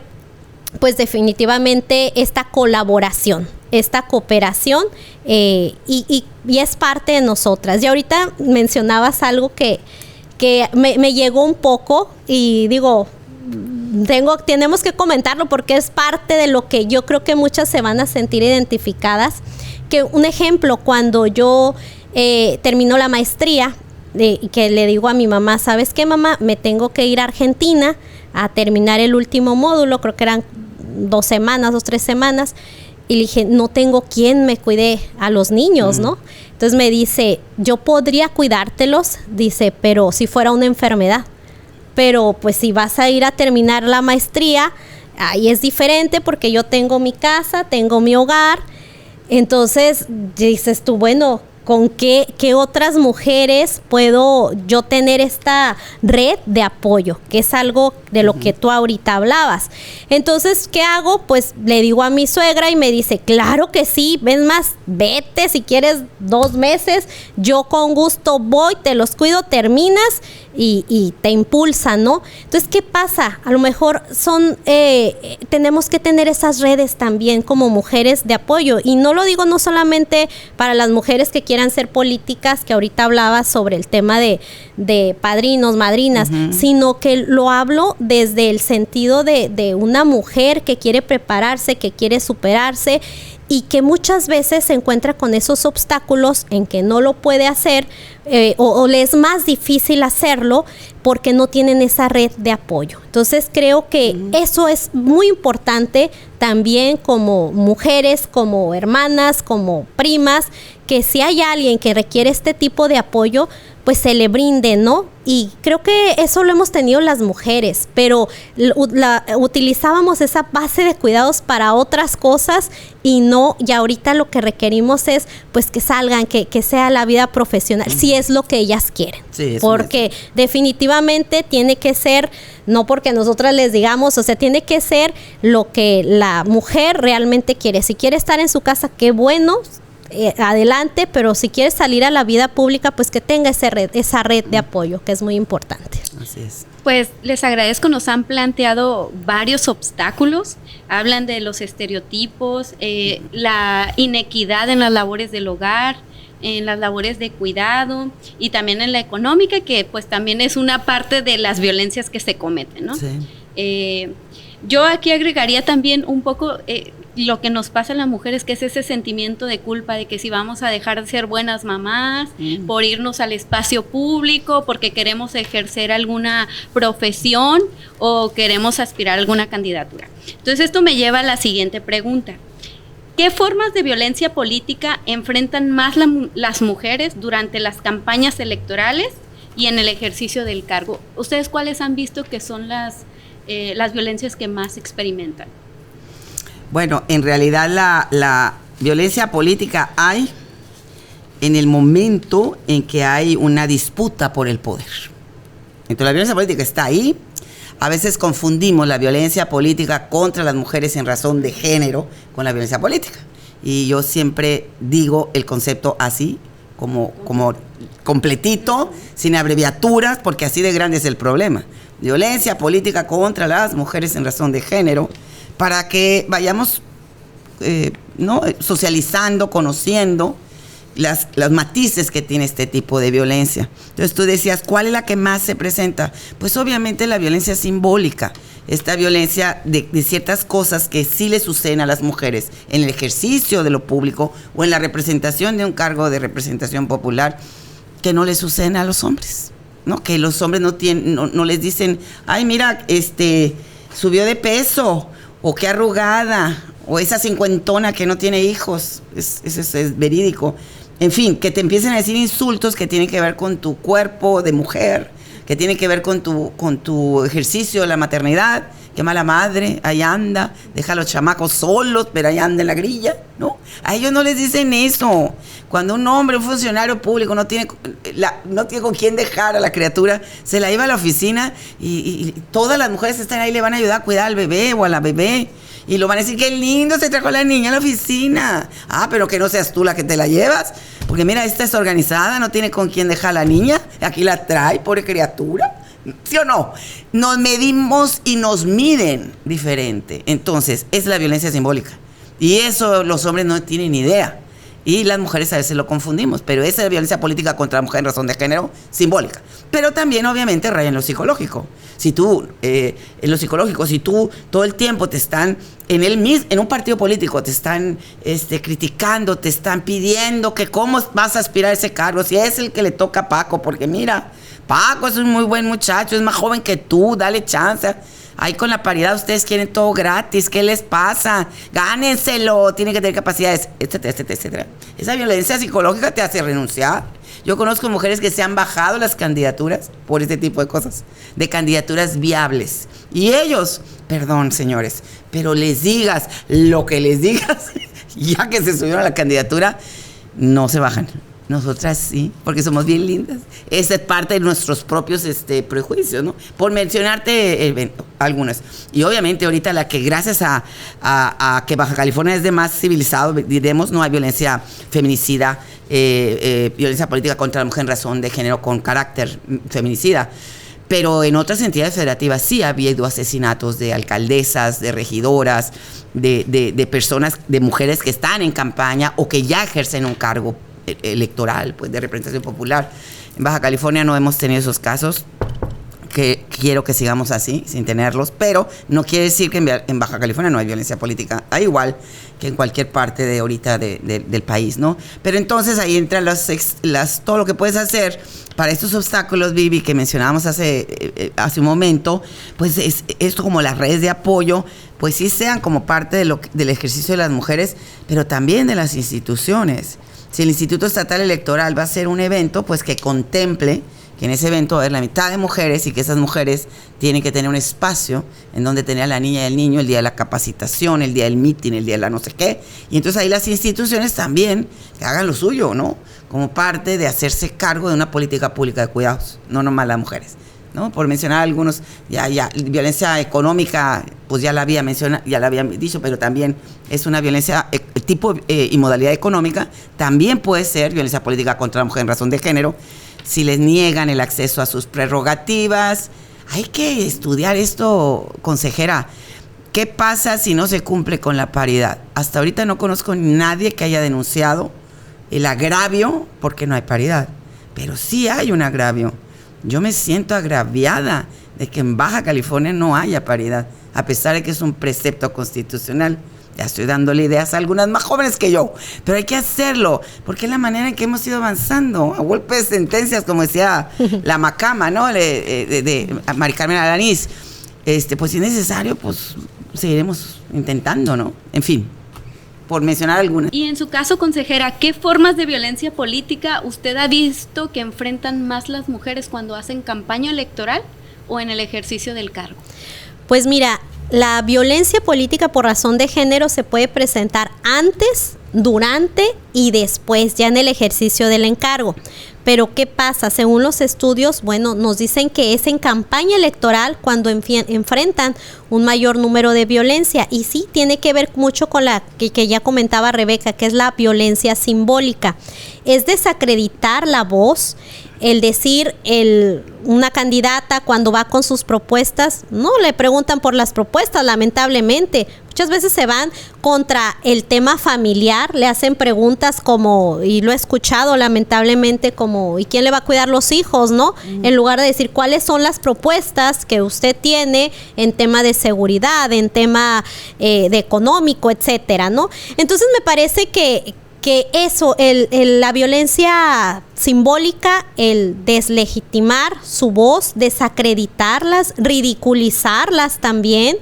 pues definitivamente esta colaboración, esta cooperación, y es parte de nosotras. Y ahorita mencionabas algo que me llegó un poco, y digo, tenemos que comentarlo porque es parte de lo que yo creo que muchas se van a sentir identificadas. Que un ejemplo, cuando yo termino la maestría, que le digo a mi mamá, ¿sabes qué, mamá? Me tengo que ir a Argentina a terminar el último módulo, creo que eran 2 o 3 semanas, y le dije, no tengo quien me cuide a los niños, ¿no? Entonces me dice, yo podría cuidártelos, dice, pero si fuera una enfermedad, pero pues si vas a ir a terminar la maestría, ahí es diferente, porque yo tengo mi casa, tengo mi hogar. Entonces dices tú, bueno, ¿con qué otras mujeres puedo yo tener esta red de apoyo? Que es algo de lo que tú ahorita hablabas. Entonces, ¿qué hago? Pues le digo a mi suegra y me dice, claro que sí, ves más, vete si quieres 2 meses, yo con gusto voy, te los cuido, terminas y te impulsa, ¿no? Entonces, ¿qué pasa? A lo mejor tenemos que tener esas redes también como mujeres de apoyo, y no lo digo no solamente para las mujeres que quieran ser políticas, que ahorita hablaba sobre el tema de padrinos, madrinas, sino que lo hablo desde el sentido de una mujer que quiere prepararse, que quiere superarse, y que muchas veces se encuentra con esos obstáculos en que no lo puede hacer, o le es más difícil hacerlo porque no tienen esa red de apoyo. Entonces creo que eso es muy importante también, como mujeres, como hermanas, como primas, que si hay alguien que requiere este tipo de apoyo, pues se le brinde, ¿no? Y creo que eso lo hemos tenido las mujeres, pero utilizábamos esa base de cuidados para otras cosas, y ahorita lo que requerimos es pues que salgan, que sea la vida profesional, si es lo que ellas quieren. Sí, porque definitivamente tiene que ser, no porque nosotras les digamos, o sea, tiene que ser lo que la mujer realmente quiere. Si quiere estar en su casa, qué bueno, adelante, pero si quiere salir a la vida pública, pues que tenga esa red de apoyo, que es muy importante.
Así es.
Pues les agradezco, nos han planteado varios obstáculos, hablan de los estereotipos, la inequidad en las labores del hogar, en las labores de cuidado, y también en la económica, que pues también es una parte de las violencias que se cometen, ¿no? Sí. Yo aquí agregaría también un poco lo que nos pasa a las mujeres, que es ese sentimiento de culpa de que si vamos a dejar de ser buenas mamás por irnos al espacio público, porque queremos ejercer alguna profesión o queremos aspirar a alguna candidatura. Entonces esto me lleva a la siguiente pregunta. ¿Qué formas de violencia política enfrentan más las mujeres durante las campañas electorales y en el ejercicio del cargo? ¿Ustedes cuáles han visto que son las violencias que más experimentan?
Bueno, en realidad la violencia política hay en el momento en que hay una disputa por el poder. Entonces la violencia política está ahí. A veces confundimos la violencia política contra las mujeres en razón de género con la violencia política. Y yo siempre digo el concepto así, como completito, sin abreviaturas, porque así de grande es el problema. Violencia política contra las mujeres en razón de género, para que vayamos socializando, conociendo los matices que tiene este tipo de violencia. Entonces tú decías, ¿cuál es la que más se presenta? Pues obviamente la violencia simbólica, esta violencia de ciertas cosas que sí le suceden a las mujeres en el ejercicio de lo público o en la representación de un cargo de representación popular, que no le suceden a los hombres, ¿no? Que los hombres no les dicen, ay, mira, subió de peso, o qué arrugada, o esa cincuentona que no tiene hijos. Eso es verídico. En fin, que te empiecen a decir insultos que tienen que ver con tu cuerpo de mujer, que tienen que ver con tu ejercicio de la maternidad. Qué mala madre, ahí anda, deja a los chamacos solos, pero ahí anda en la grilla, ¿no? A ellos no les dicen eso. Cuando un hombre, un funcionario público no tiene con quién dejar a la criatura, se la lleva a la oficina y todas las mujeres que están ahí le van a ayudar a cuidar al bebé o a la bebé. Y lo van a decir, qué lindo se trajo la niña a la oficina. Ah, pero que no seas tú la que te la llevas. Porque mira, esta es organizada, no tiene con quién dejar a la niña. Aquí la trae, pobre criatura. ¿Sí o no? Nos medimos y nos miden diferente. Entonces, es la violencia simbólica. Y eso los hombres no tienen ni idea. Y las mujeres a veces lo confundimos. Pero esa es la violencia política contra la mujer en razón de género simbólica. Pero también, obviamente, raya en lo psicológico. Si tú, en lo psicológico, si tú todo el tiempo te están, en un partido político, te están criticando, te están pidiendo que cómo vas a aspirar a ese cargo, si es el que le toca a Paco, porque mira, Paco es un muy buen muchacho, es más joven que tú, dale chance. Ahí con la paridad ustedes quieren todo gratis, ¿qué les pasa? Gánenselo, tienen que tener capacidades, etcétera, etcétera, etcétera. Esa violencia psicológica te hace renunciar. Yo conozco mujeres que se han bajado las candidaturas por este tipo de cosas, de candidaturas viables. Y ellos, perdón señores, pero les digas lo que les digas, ya que se subieron a la candidatura, no se bajan. Nosotras sí, porque somos bien lindas. Esa es parte de nuestros propios prejuicios, ¿no? Por mencionarte algunas. Y obviamente ahorita la que gracias a que Baja California es de más civilizado, diremos, no hay violencia feminicida, violencia política contra la mujer en razón de género con carácter feminicida. Pero en otras entidades federativas sí ha habido asesinatos de alcaldesas, de regidoras, de personas, de mujeres que están en campaña o que ya ejercen un cargo electoral, pues de representación popular. En Baja California no hemos tenido esos casos, que quiero que sigamos así, sin tenerlos, pero no quiere decir que en Baja California no hay violencia política, hay igual que en cualquier parte de ahorita del país, ¿no? Pero entonces ahí entra todo lo que puedes hacer para estos obstáculos, Vivi, que mencionábamos hace un momento, pues esto como las redes de apoyo, pues sí sean como parte del ejercicio de las mujeres, pero también de las instituciones. Si el Instituto Estatal Electoral va a hacer un evento, pues que contemple que en ese evento va a haber la mitad de mujeres y que esas mujeres tienen que tener un espacio en donde tener a la niña y el niño el día de la capacitación, el día del meeting, el día de la no sé qué. Y entonces ahí las instituciones también que hagan lo suyo, ¿no? Como parte de hacerse cargo de una política pública de cuidados, no nomás las mujeres, ¿no? Por mencionar algunos, ya violencia económica, pues ya la había mencionado, ya la había dicho, pero también es una violencia tipo y modalidad económica, también puede ser violencia política contra la mujer en razón de género, si les niegan el acceso a sus prerrogativas. Hay que estudiar esto, consejera. ¿Qué pasa si no se cumple con la paridad? Hasta ahorita no conozco nadie que haya denunciado el agravio porque no hay paridad, pero sí hay un agravio. Yo me siento agraviada de que en Baja California no haya paridad, a pesar de que es un precepto constitucional. Ya estoy dándole ideas a algunas más jóvenes que yo, pero hay que hacerlo, porque es la manera en que hemos ido avanzando, a golpes de sentencias, como decía la macama, ¿no? de Mari Carmen Alanís. Pues si es necesario, pues seguiremos intentando, ¿no? En fin, por mencionar algunas.
Y en su caso, consejera, ¿qué formas de violencia política usted ha visto que enfrentan más las mujeres cuando hacen campaña electoral o en el ejercicio del cargo?
Pues mira, la violencia política por razón de género se puede presentar antes, durante y después, ya en el ejercicio del encargo. Pero ¿qué pasa? Según los estudios, bueno, nos dicen que es en campaña electoral cuando enfrentan un mayor número de violencia. Y sí, tiene que ver mucho con la que ya comentaba Rebeca, que es la violencia simbólica. Es desacreditar la voz, el decir, una candidata cuando va con sus propuestas, no le preguntan por las propuestas, lamentablemente. Muchas veces se van contra el tema familiar, le hacen preguntas como, y lo he escuchado lamentablemente, como, ¿y quién le va a cuidar los hijos, no? En lugar de decir cuáles son las propuestas que usted tiene en tema de seguridad, en tema de económico, etcétera, ¿no? Entonces me parece que eso, la violencia simbólica, el deslegitimar su voz, desacreditarlas, ridiculizarlas también,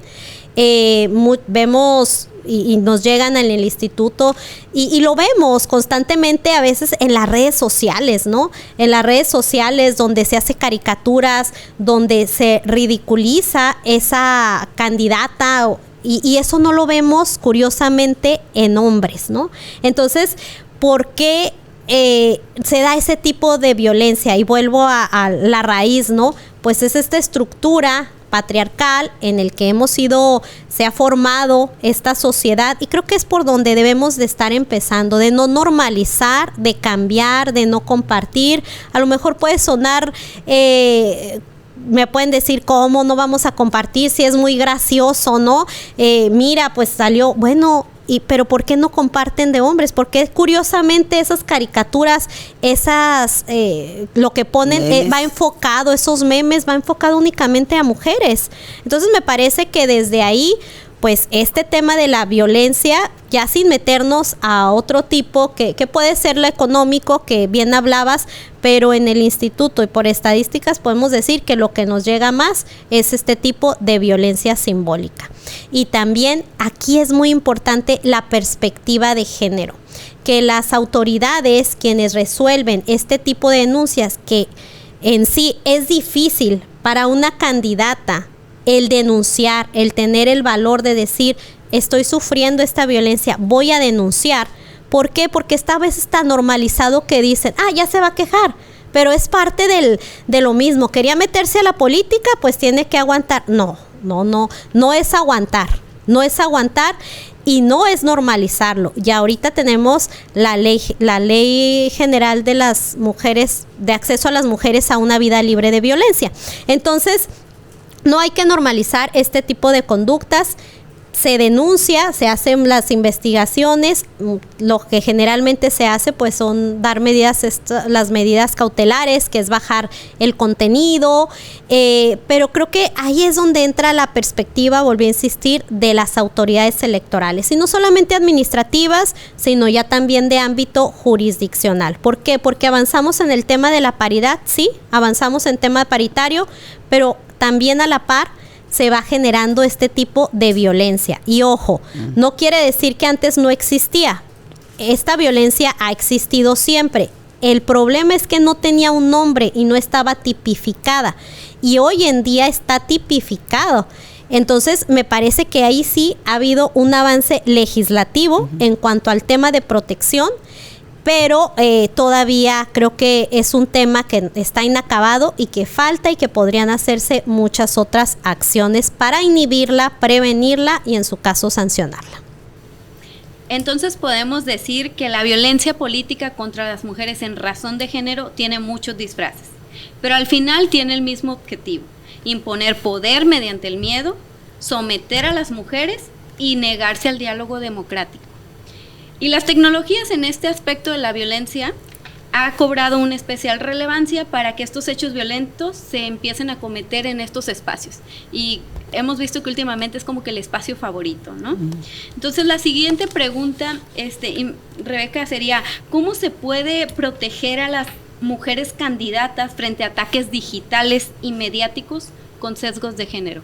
vemos y nos llegan en el instituto y lo vemos constantemente a veces en las redes sociales, ¿no? En las redes sociales donde se hace caricaturas, donde se ridiculiza esa candidata. Y eso no lo vemos, curiosamente, en hombres, ¿no? Entonces, ¿por qué se da ese tipo de violencia? Y vuelvo a la raíz, ¿no? Pues es esta estructura patriarcal en el que se ha formado esta sociedad, y creo que es por donde debemos de estar empezando, de no normalizar, de cambiar, de no compartir. A lo mejor puede sonar... me pueden decir cómo no vamos a compartir, si es muy gracioso, ¿no? Mira, pues salió, bueno, pero ¿por qué no comparten de hombres? Porque curiosamente esas caricaturas, lo que ponen va enfocado, esos memes va enfocado únicamente a mujeres. Entonces me parece que desde ahí, pues este tema de la violencia, ya sin meternos a otro tipo que puede ser lo económico, que bien hablabas, pero en el instituto y por estadísticas podemos decir que lo que nos llega más es este tipo de violencia simbólica. Y también aquí es muy importante la perspectiva de género, que las autoridades, quienes resuelven este tipo de denuncias, que en sí es difícil para una candidata el denunciar, el tener el valor de decir, estoy sufriendo esta violencia, voy a denunciar. ¿Por qué? Porque esta vez está normalizado que dicen, ya se va a quejar, pero es parte de lo mismo. Quería meterse a la política, pues tiene que aguantar. No es aguantar, y no es normalizarlo. Y ahorita tenemos la ley general de las mujeres, de acceso a las mujeres a una vida libre de violencia. Entonces, no hay que normalizar este tipo de conductas. Se denuncia, se hacen las investigaciones. Lo que generalmente se hace pues son dar las medidas cautelares, que es bajar el contenido, pero creo que ahí es donde entra la perspectiva, volví a insistir, de las autoridades electorales, y no solamente administrativas, sino ya también de ámbito jurisdiccional. ¿Por qué? Porque avanzamos en el tema de la paridad, sí, avanzamos en tema paritario, pero también a la par se va generando este tipo de violencia. Y ojo, no quiere decir que antes no existía. Esta violencia ha existido siempre. El problema es que no tenía un nombre y no estaba tipificada. Y hoy en día está tipificado. Entonces, me parece que ahí sí ha habido un avance legislativo en cuanto al tema de protección, pero todavía creo que es un tema que está inacabado y que falta, y que podrían hacerse muchas otras acciones para inhibirla, prevenirla y en su caso sancionarla.
Entonces podemos decir que la violencia política contra las mujeres en razón de género tiene muchos disfraces, pero al final tiene el mismo objetivo: imponer poder mediante el miedo, someter a las mujeres y negarse al diálogo democrático. Y las tecnologías en este aspecto de la violencia ha cobrado una especial relevancia para que estos hechos violentos se empiecen a cometer en estos espacios. Y hemos visto que últimamente es como que el espacio favorito, ¿no? Entonces la siguiente pregunta, Rebeca, sería: ¿cómo se puede proteger a las mujeres candidatas frente a ataques digitales y mediáticos con sesgos de género?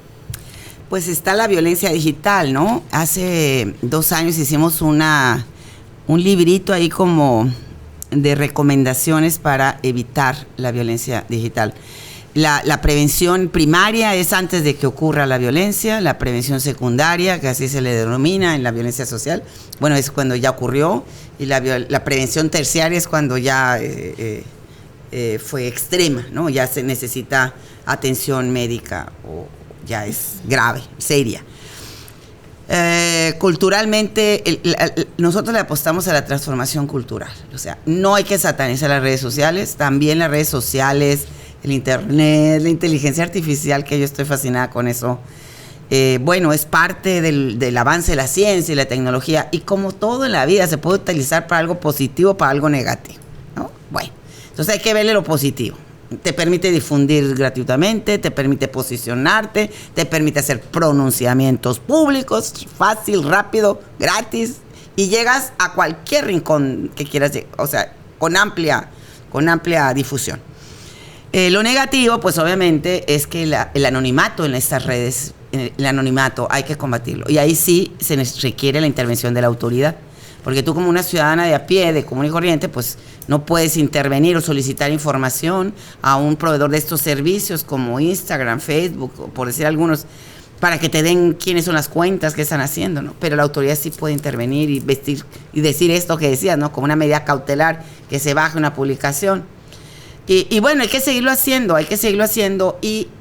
Pues está la violencia digital, ¿no? Hace 2 años hicimos un librito ahí como de recomendaciones para evitar la violencia digital. La prevención primaria es antes de que ocurra la violencia, la prevención secundaria, que así se le denomina en la violencia social, bueno, es cuando ya ocurrió, y la prevención terciaria es cuando ya fue extrema, ¿no? Ya se necesita atención médica o ya es grave, seria. Culturalmente, nosotros le apostamos a la transformación cultural. O sea, no hay que satanizar las redes sociales, también las redes sociales, el internet, la inteligencia artificial, que yo estoy fascinada con eso. Bueno, es parte del avance de la ciencia y la tecnología, y como todo en la vida se puede utilizar para algo positivo, para algo negativo, ¿no? Bueno, entonces hay que verle lo positivo. Te permite difundir gratuitamente, te permite posicionarte, te permite hacer pronunciamientos públicos, fácil, rápido, gratis, y llegas a cualquier rincón que quieras, o sea, con amplia difusión. Lo negativo, pues obviamente, es que el anonimato en estas redes, el anonimato hay que combatirlo, y ahí sí se requiere la intervención de la autoridad. Porque tú, como una ciudadana de a pie, de común y corriente, pues no puedes intervenir o solicitar información a un proveedor de estos servicios como Instagram, Facebook, por decir algunos, para que te den quiénes son las cuentas que están haciendo, ¿no? Pero la autoridad sí puede intervenir y decir esto que decías, ¿no? Como una medida cautelar, que se baje una publicación. Y bueno, hay que seguirlo haciendo,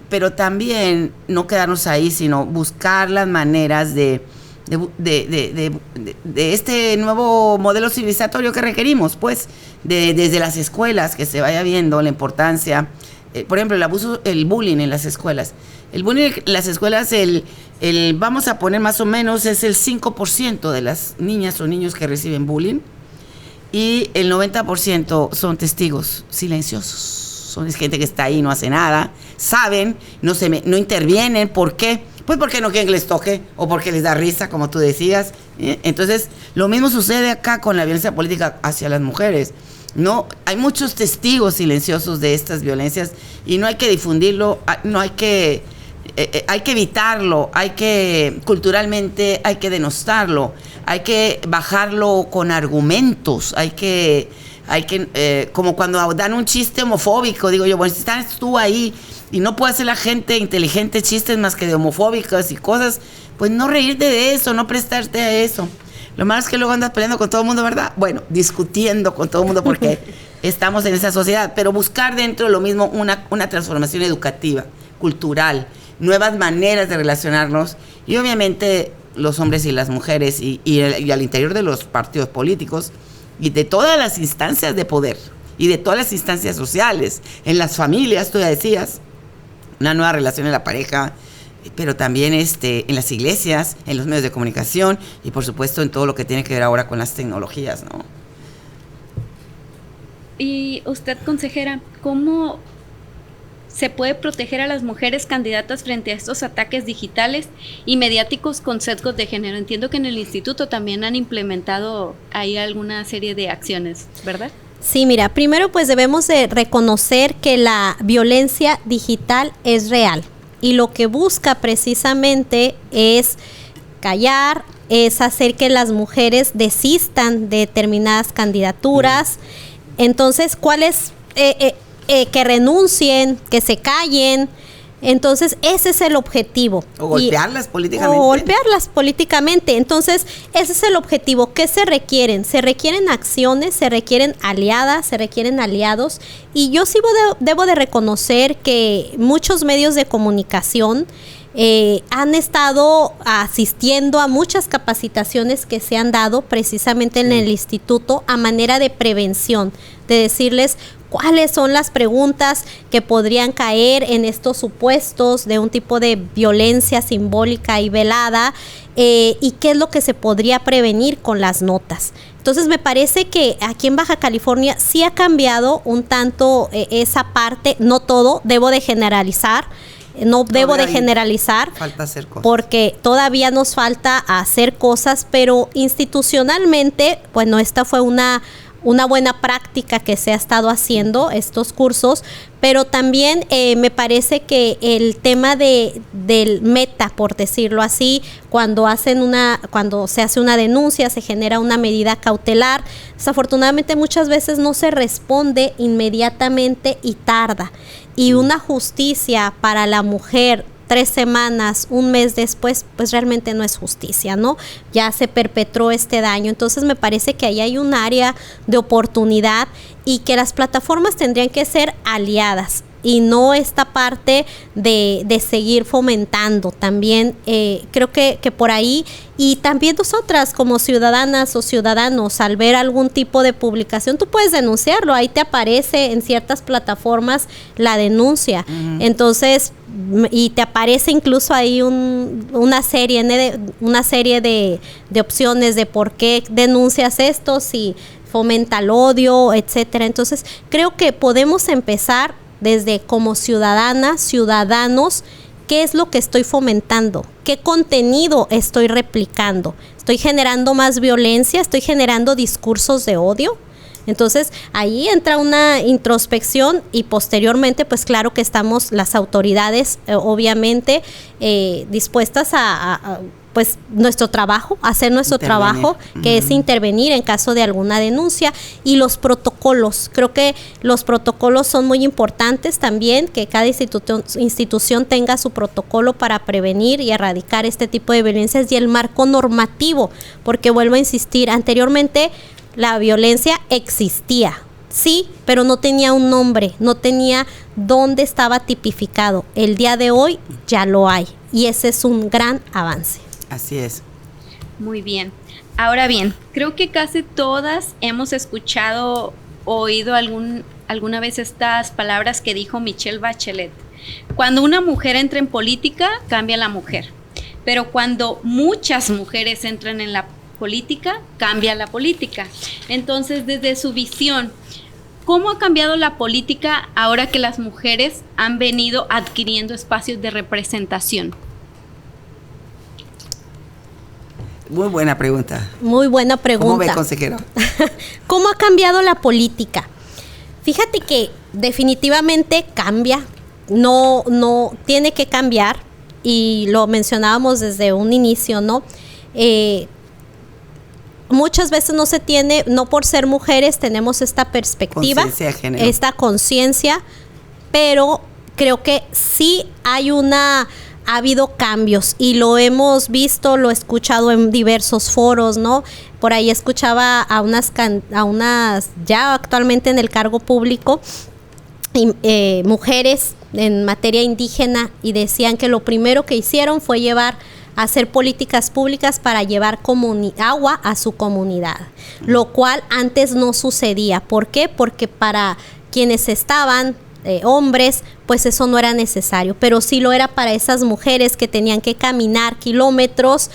pero también no quedarnos ahí, sino buscar las maneras de este nuevo modelo civilizatorio que requerimos, pues, desde las escuelas, que se vaya viendo la importancia, por ejemplo, el bullying en las escuelas. El bullying en las escuelas, vamos a poner más o menos, es el 5% de las niñas o niños que reciben bullying, y el 90% son testigos silenciosos. Son gente que está ahí, no hace nada, saben, no intervienen. ¿Por qué? Pues porque no quieren que les toque, o porque les da risa, como tú decías. Entonces, lo mismo sucede acá con la violencia política hacia las mujeres. No, hay muchos testigos silenciosos de estas violencias, y no hay que difundirlo, hay que evitarlo, culturalmente hay que denostarlo, hay que bajarlo con argumentos, como cuando dan un chiste homofóbico, digo yo, bueno, si estás tú ahí y no puede hacer la gente inteligente chistes más que de homofóbicas y cosas, pues no reírte de eso, no prestarte a eso. Lo malo es que luego andas peleando con todo el mundo, ¿verdad? Bueno, discutiendo con todo el mundo porque estamos en esa sociedad, pero buscar dentro de lo mismo una transformación educativa, cultural, nuevas maneras de relacionarnos, y obviamente los hombres y las mujeres y al interior de los partidos políticos y de todas las instancias de poder y de todas las instancias sociales, en las familias, tú ya decías, una nueva relación en la pareja, pero también en las iglesias, en los medios de comunicación, y por supuesto en todo lo que tiene que ver ahora con las tecnologías, ¿no?
Y usted, consejera, ¿cómo se puede proteger a las mujeres candidatas frente a estos ataques digitales y mediáticos con sesgos de género? Entiendo que en el instituto también han implementado ahí alguna serie de acciones, ¿verdad?
Sí, mira, primero pues debemos de reconocer que la violencia digital es real, y lo que busca precisamente es callar, es hacer que las mujeres desistan de determinadas candidaturas. Entonces, ¿cuál es? Que renuncien, que se callen. Entonces, ese es el objetivo.
O golpearlas políticamente.
Entonces, ese es el objetivo. ¿Qué se requieren? Se requieren acciones, se requieren aliadas, se requieren aliados. Y yo sí debo de reconocer que muchos medios de comunicación han estado asistiendo a muchas capacitaciones que se han dado precisamente en el instituto a manera de prevención, de decirles cuáles son las preguntas que podrían caer en estos supuestos de un tipo de violencia simbólica y velada, y qué es lo que se podría prevenir con las notas. Entonces me parece que aquí en Baja California sí ha cambiado un tanto esa parte, no todo, debo de generalizar,
falta hacer cosas,
porque todavía nos falta hacer cosas, pero institucionalmente, bueno, esta fue una buena práctica que se ha estado haciendo, estos cursos, pero también me parece que el tema del meta, por decirlo así, cuando se hace una denuncia, se genera una medida cautelar, desafortunadamente muchas veces no se responde inmediatamente y tarda. Y una justicia para la mujer 3 semanas, un mes después, pues realmente no es justicia, ¿no? Ya se perpetró este daño. Entonces me parece que ahí hay un área de oportunidad y que las plataformas tendrían que ser aliadas y no esta parte de seguir fomentando. También creo que por ahí, y también nosotras como ciudadanas o ciudadanos, al ver algún tipo de publicación, tú puedes denunciarlo, ahí te aparece en ciertas plataformas la denuncia. Entonces, y te aparece incluso ahí una serie de opciones de por qué denuncias esto, si fomenta el odio, etcétera. Entonces, creo que podemos empezar desde como ciudadanas, ciudadanos, ¿qué es lo que estoy fomentando? ¿Qué contenido estoy replicando? ¿Estoy generando más violencia? ¿Estoy generando discursos de odio? Entonces, ahí entra una introspección y posteriormente, pues claro que estamos las autoridades, obviamente, dispuestas a pues nuestro trabajo, hacer nuestro trabajo, que es intervenir en caso de alguna denuncia, y los protocolos. Creo que los protocolos son muy importantes también, que cada institución tenga su protocolo para prevenir y erradicar este tipo de violencias, y el marco normativo, porque vuelvo a insistir, anteriormente la violencia existía, sí, pero no tenía un nombre, no tenía dónde estaba tipificado. El día de hoy ya lo hay, y ese es un gran avance.
Así es.
Muy bien. Ahora bien, creo que casi todas hemos escuchado o oído alguna vez estas palabras que dijo Michelle Bachelet. Cuando una mujer entra en política, cambia la mujer. Pero cuando muchas mujeres entran en la política, cambia la política. Entonces, desde su visión, ¿cómo ha cambiado la política ahora que las mujeres han venido adquiriendo espacios de representación?
Muy buena pregunta.
Muy buena pregunta.
¿Cómo ve, consejero?
¿Cómo ha cambiado la política? Fíjate que definitivamente cambia, no tiene que cambiar, y lo mencionábamos desde un inicio, ¿no? Muchas veces no se tiene, no por ser mujeres tenemos esta perspectiva,
Conciencia de género.
esta conciencia, pero creo que sí ha habido cambios, y lo hemos visto, lo he escuchado en diversos foros, ¿no? Por ahí escuchaba a unas ya actualmente en el cargo público, mujeres en materia indígena, y decían que lo primero que hicieron fue hacer políticas públicas para llevar agua a su comunidad, lo cual antes no sucedía. ¿Por qué? Porque para quienes estaban hombres, pues eso no era necesario, pero sí lo era para esas mujeres que tenían que caminar kilómetros,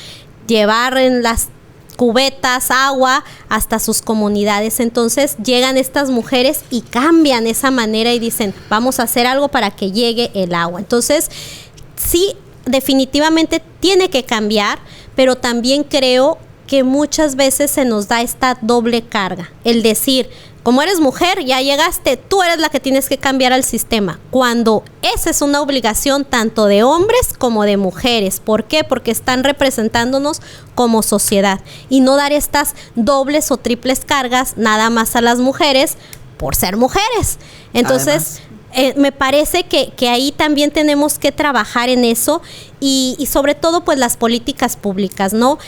llevar en las cubetas agua hasta sus comunidades. Entonces llegan estas mujeres y cambian esa manera y dicen, vamos a hacer algo para que llegue el agua. Entonces sí, definitivamente tiene que cambiar, pero también creo que muchas veces se nos da esta doble carga, el decir, como eres mujer, ya llegaste, tú eres la que tienes que cambiar al sistema, cuando esa es una obligación tanto de hombres como de mujeres. ¿Por qué? Porque están representándonos como sociedad, y no dar estas dobles o triples cargas nada más a las mujeres por ser mujeres. Entonces, me parece que ahí también tenemos que trabajar en eso, y sobre todo pues las políticas públicas, ¿no?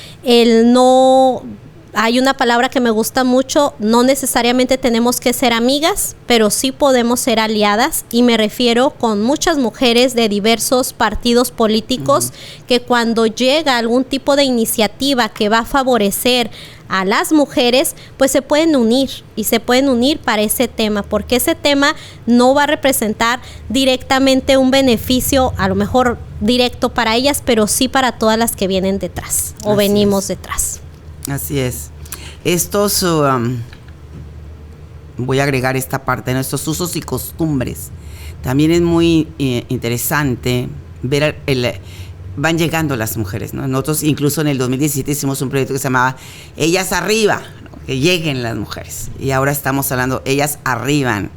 Hay una palabra que me gusta mucho, no necesariamente tenemos que ser amigas, pero sí podemos ser aliadas, y me refiero con muchas mujeres de diversos partidos políticos, que cuando llega algún tipo de iniciativa que va a favorecer a las mujeres, pues se pueden unir para ese tema, porque ese tema no va a representar directamente un beneficio, a lo mejor directo para ellas, pero sí para todas las que vienen detrás o
Así
venimos
es.
detrás.
Así es. Estos, voy a agregar esta parte, nuestros usos y costumbres. También es muy interesante ver van llegando las mujeres, ¿no? Nosotros incluso en el 2017 hicimos un proyecto que se llamaba Ellas Arriba, ¿no? Que lleguen las mujeres. Y ahora estamos hablando, ellas arribaron,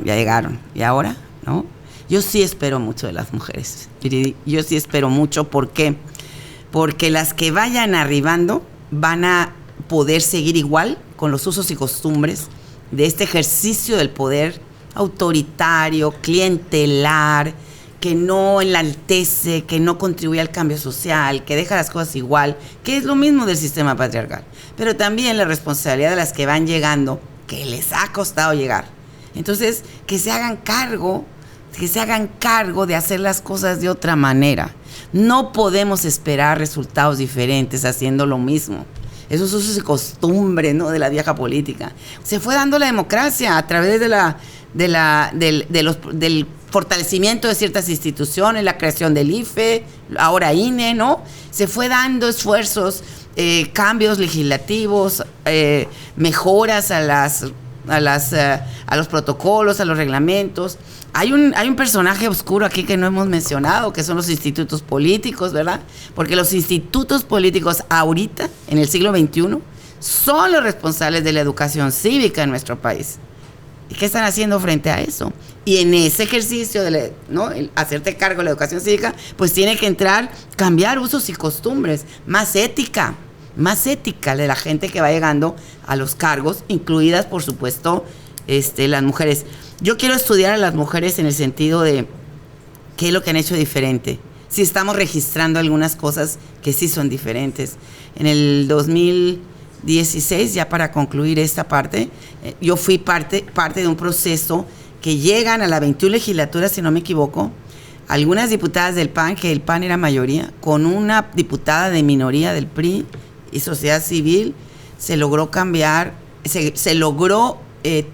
ya llegaron. ¿Y ahora? ¿No? Yo sí espero mucho de las mujeres. Yo sí espero mucho. ¿Por qué? Porque las que vayan arribando van a poder seguir igual con los usos y costumbres de este ejercicio del poder autoritario, clientelar, que no enaltece, que no contribuye al cambio social, que deja las cosas igual, que es lo mismo del sistema patriarcal. Pero también la responsabilidad de las que van llegando, que les ha costado llegar. Entonces, que se hagan cargo de hacer las cosas de otra manera. No podemos esperar resultados diferentes haciendo lo mismo. Eso es usos y costumbres, ¿no?, de la vieja política. Se fue dando la democracia a través del fortalecimiento de ciertas instituciones, la creación del IFE, ahora INE, ¿no? Se fue dando esfuerzos, cambios legislativos, mejoras a los protocolos, a los reglamentos. Hay un personaje oscuro aquí que no hemos mencionado, que son los institutos políticos, ¿verdad? Porque los institutos políticos ahorita, en el siglo XXI, son los responsables de la educación cívica en nuestro país. ¿Y qué están haciendo frente a eso? Y en ese ejercicio de el hacerte cargo de la educación cívica, pues tiene que entrar, cambiar usos y costumbres, más ética de la gente que va llegando a los cargos, incluidas, por supuesto, las mujeres. Yo quiero estudiar a las mujeres en el sentido de qué es lo que han hecho diferente. Si estamos registrando algunas cosas que sí son diferentes. En el 2016, ya para concluir esta parte, yo fui parte de un proceso que llegan a la 21 legislatura, si no me equivoco, algunas diputadas del PAN, que el PAN era mayoría, con una diputada de minoría del PRI y sociedad civil, se logró cambiar, se logró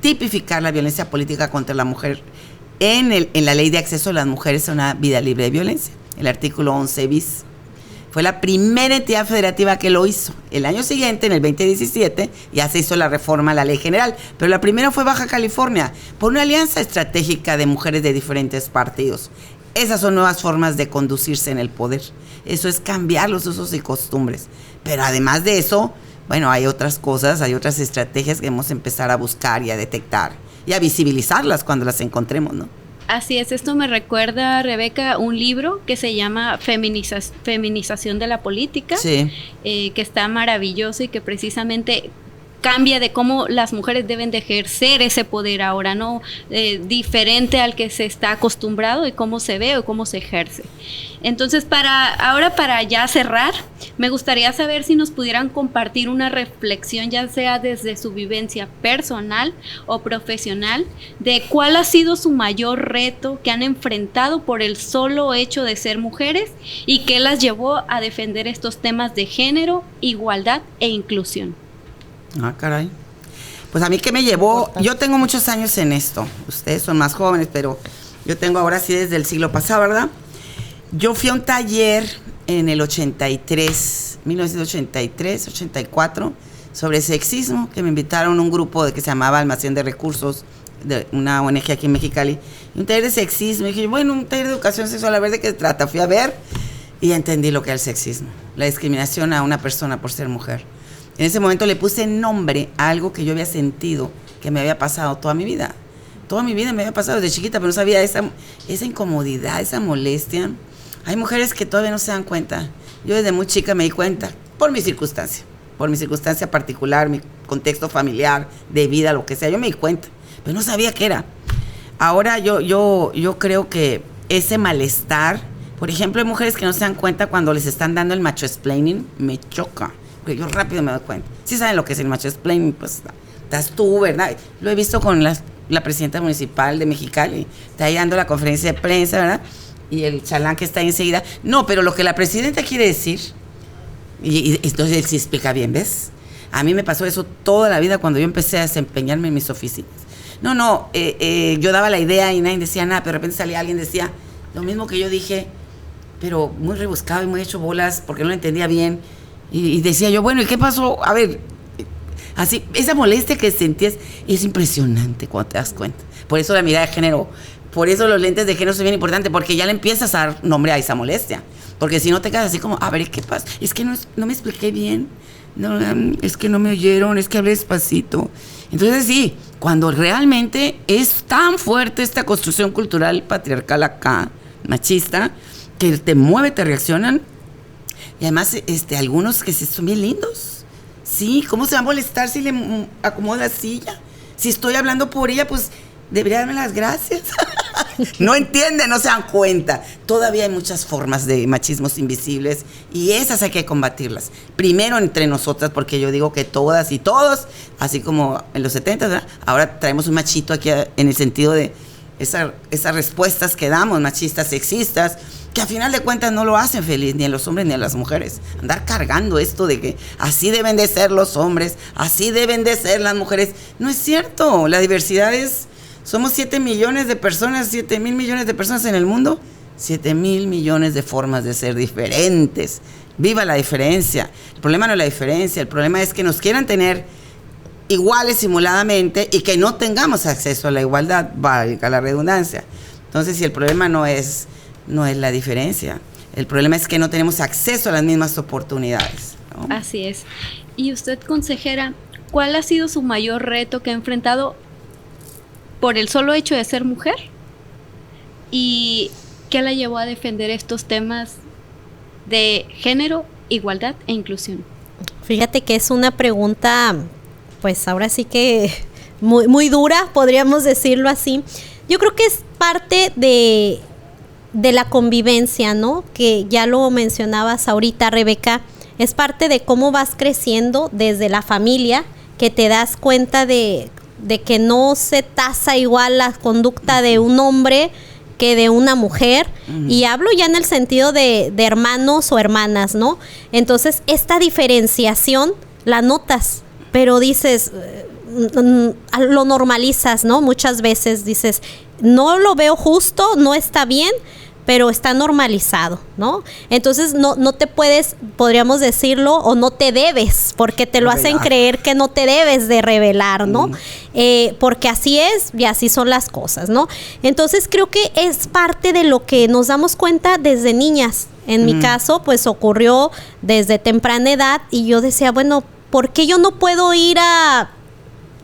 tipificar la violencia política contra la mujer en la ley de acceso de las mujeres a una vida libre de violencia, el artículo 11 bis. Fue la primera entidad federativa que lo hizo. El año siguiente, en el 2017, ya se hizo la reforma a la ley general, pero la primera fue Baja California, por una alianza estratégica de mujeres de diferentes partidos. Esas son nuevas formas de conducirse en el poder. Eso es cambiar los usos y costumbres. Pero además de eso, bueno, hay otras cosas, hay otras estrategias que debemos empezar a buscar y a detectar y a visibilizarlas cuando las encontremos, ¿no?
Así es, esto me recuerda, Rebeca, un libro que se llama Feminización de la Política,
sí,
que está maravilloso y que precisamente cambia de cómo las mujeres deben de ejercer ese poder ahora, ¿no? Diferente al que se está acostumbrado y cómo se ve o cómo se ejerce. Entonces, para ya cerrar, me gustaría saber si nos pudieran compartir una reflexión, ya sea desde su vivencia personal o profesional, de cuál ha sido su mayor reto que han enfrentado por el solo hecho de ser mujeres y qué las llevó a defender estos temas de género, igualdad e inclusión.
Ah, caray. Pues a mí que me llevó, yo tengo muchos años en esto, ustedes son más jóvenes, pero yo tengo ahora sí desde el siglo pasado, ¿verdad? Yo fui a un taller en el 1983, 84, sobre sexismo, que me invitaron a un grupo que se llamaba Almacén de Recursos, de una ONG aquí en Mexicali, y un taller de sexismo, y dije, bueno, un taller de educación sexual, a ver de qué se trata, fui a ver y entendí lo que era el sexismo, la discriminación a una persona por ser mujer. En ese momento le puse nombre a algo que yo había sentido que me había pasado toda mi vida. Toda mi vida me había pasado desde chiquita, pero no sabía esa incomodidad, esa molestia. Hay mujeres que todavía no se dan cuenta. Yo desde muy chica me di cuenta, por mi circunstancia particular, mi contexto familiar, de vida, lo que sea. Yo me di cuenta, pero no sabía qué era. Ahora yo creo que ese malestar, por ejemplo, hay mujeres que no se dan cuenta cuando les están dando el macho-explaining, me choca. Porque yo rápido me doy cuenta. Sí saben lo que es el macho-explaining, pues estás tú, ¿verdad? Lo he visto con la presidenta municipal de Mexicali, está ahí dando la conferencia de prensa, ¿verdad? Y el chalán que está ahí enseguida. No, pero lo que la presidenta quiere decir, y entonces él sí explica bien, ¿ves? A mí me pasó eso toda la vida cuando yo empecé a desempeñarme en mis oficinas. Yo daba la idea y nadie decía nada, pero de repente salía alguien y decía lo mismo que yo dije, pero muy rebuscado y muy hecho bolas porque no lo entendía bien. Y decía yo, bueno, ¿y qué pasó? A ver, así, esa molestia que sentías es impresionante cuando te das cuenta. Por eso la mirada de género, por eso los lentes de género son bien importantes, porque ya le empiezas a dar nombre a esa molestia. Porque si no te quedas así como, a ver, ¿qué pasa? Es que no me expliqué bien, no, es que no me oyeron, es que hablé despacito. Entonces sí, cuando realmente es tan fuerte esta construcción cultural patriarcal acá, machista, que te mueve, te reaccionan. Y además, algunos que son bien lindos. Sí, ¿cómo se va a molestar si le acomodo la silla? Si estoy hablando por ella, pues debería darme las gracias. No entienden, no se dan cuenta. Todavía hay muchas formas de machismos invisibles y esas hay que combatirlas. Primero entre nosotras, porque yo digo que todas y todos, así como en los 70, ¿verdad? Ahora traemos un machito aquí en el sentido de esas respuestas que damos, machistas, sexistas, que a final de cuentas no lo hacen feliz ni a los hombres ni a las mujeres. Andar cargando esto de que así deben de ser los hombres, así deben de ser las mujeres. No es cierto, la diversidad somos 7 millones de personas, 7,000 millones de personas en el mundo, 7,000 millones de formas de ser diferentes. Viva la diferencia. El problema no es la diferencia, el problema es que nos quieran tener iguales simuladamente y que no tengamos acceso a la igualdad, valga la redundancia. Entonces, si el problema no es la diferencia, el problema es que no tenemos acceso a las mismas oportunidades, ¿no?
Así es. Y usted, consejera, ¿cuál ha sido su mayor reto que ha enfrentado por el solo hecho de ser mujer? ¿Y qué la llevó a defender estos temas de género, igualdad e inclusión?
Fíjate que es una pregunta, pues ahora sí que muy, muy dura, podríamos decirlo así. Yo creo que es parte de la convivencia, ¿no? Que ya lo mencionabas ahorita, Rebeca, es parte de cómo vas creciendo desde la familia, que te das cuenta de que no se tasa igual la conducta de un hombre que de una mujer, y hablo ya en el sentido de hermanos o hermanas, ¿no? Entonces, esta diferenciación la notas, pero dices, lo normalizas, ¿no? Muchas veces dices, no lo veo justo, no está bien, pero está normalizado, ¿no? Entonces no te puedes, podríamos decirlo, o no te debes, porque te lo hacen creer que no te debes de revelar, ¿no? Porque así es y así son las cosas, ¿no? Entonces creo que es parte de lo que nos damos cuenta desde niñas. En mi caso, pues ocurrió desde temprana edad y yo decía, bueno, ¿por qué yo no puedo ir a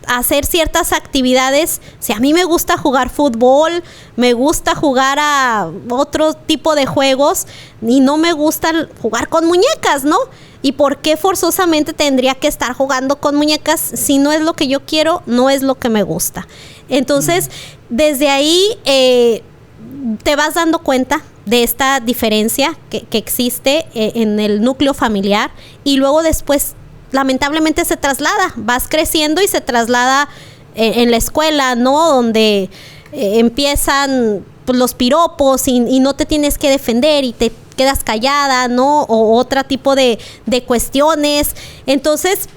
hacer ciertas actividades? Si a mí me gusta jugar fútbol, me gusta jugar a otro tipo de juegos y no me gusta jugar con muñecas, ¿no? ¿Y por qué forzosamente tendría que estar jugando con muñecas si no es lo que yo quiero, no es lo que me gusta? Entonces, desde ahí te vas dando cuenta de esta diferencia que existe en el núcleo familiar y luego después lamentablemente se traslada, vas creciendo y se traslada en la escuela, ¿no? Donde empiezan pues, los piropos y no te tienes que defender y te quedas callada, ¿no? O otro tipo de cuestiones. Entonces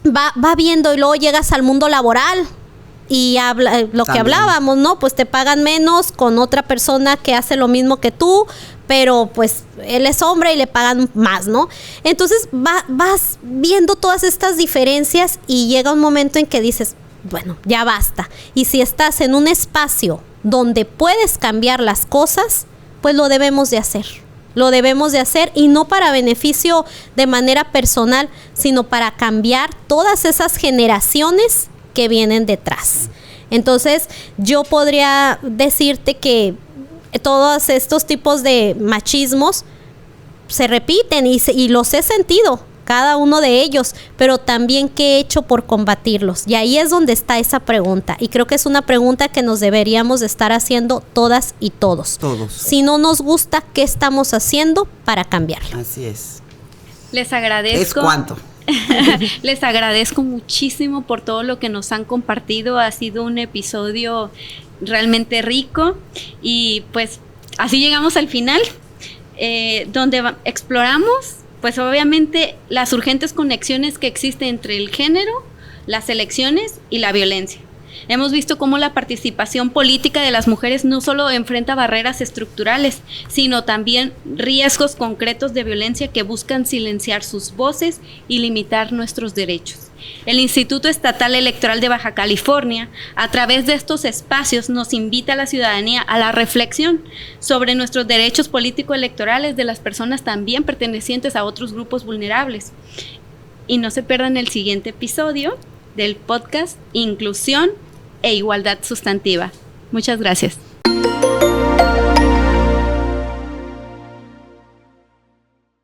va viendo y luego llegas al mundo laboral y lo que hablábamos, ¿no? Pues te pagan menos con otra persona que hace lo mismo que tú, pero pues él es hombre y le pagan más, ¿no? Entonces vas viendo todas estas diferencias y llega un momento en que dices, bueno, ya basta. Y si estás en un espacio donde puedes cambiar las cosas, pues lo debemos de hacer. Lo debemos de hacer y no para beneficio de manera personal, sino para cambiar todas esas generaciones que vienen detrás. Entonces, yo podría decirte que todos estos tipos de machismos se repiten y los he sentido, cada uno de ellos, pero también qué he hecho por combatirlos. Y ahí es donde está esa pregunta. Y creo que es una pregunta que nos deberíamos de estar haciendo todas y todos.
Todos.
Si no nos gusta, ¿qué estamos haciendo para cambiarlo?
Así es.
Les agradezco.
¿Es cuánto?
Les agradezco muchísimo por todo lo que nos han compartido. Ha sido un episodio realmente rico y pues así llegamos al final, donde exploramos pues obviamente las urgentes conexiones que existen entre el género, las elecciones y la violencia. Hemos visto cómo la participación política de las mujeres no solo enfrenta barreras estructurales, sino también riesgos concretos de violencia que buscan silenciar sus voces y limitar nuestros derechos. El Instituto Estatal Electoral de Baja California, a través de estos espacios, nos invita a la ciudadanía a la reflexión sobre nuestros derechos político-electorales de las personas también pertenecientes a otros grupos vulnerables. Y no se pierdan el siguiente episodio del podcast Inclusión e Igualdad Sustantiva. Muchas gracias.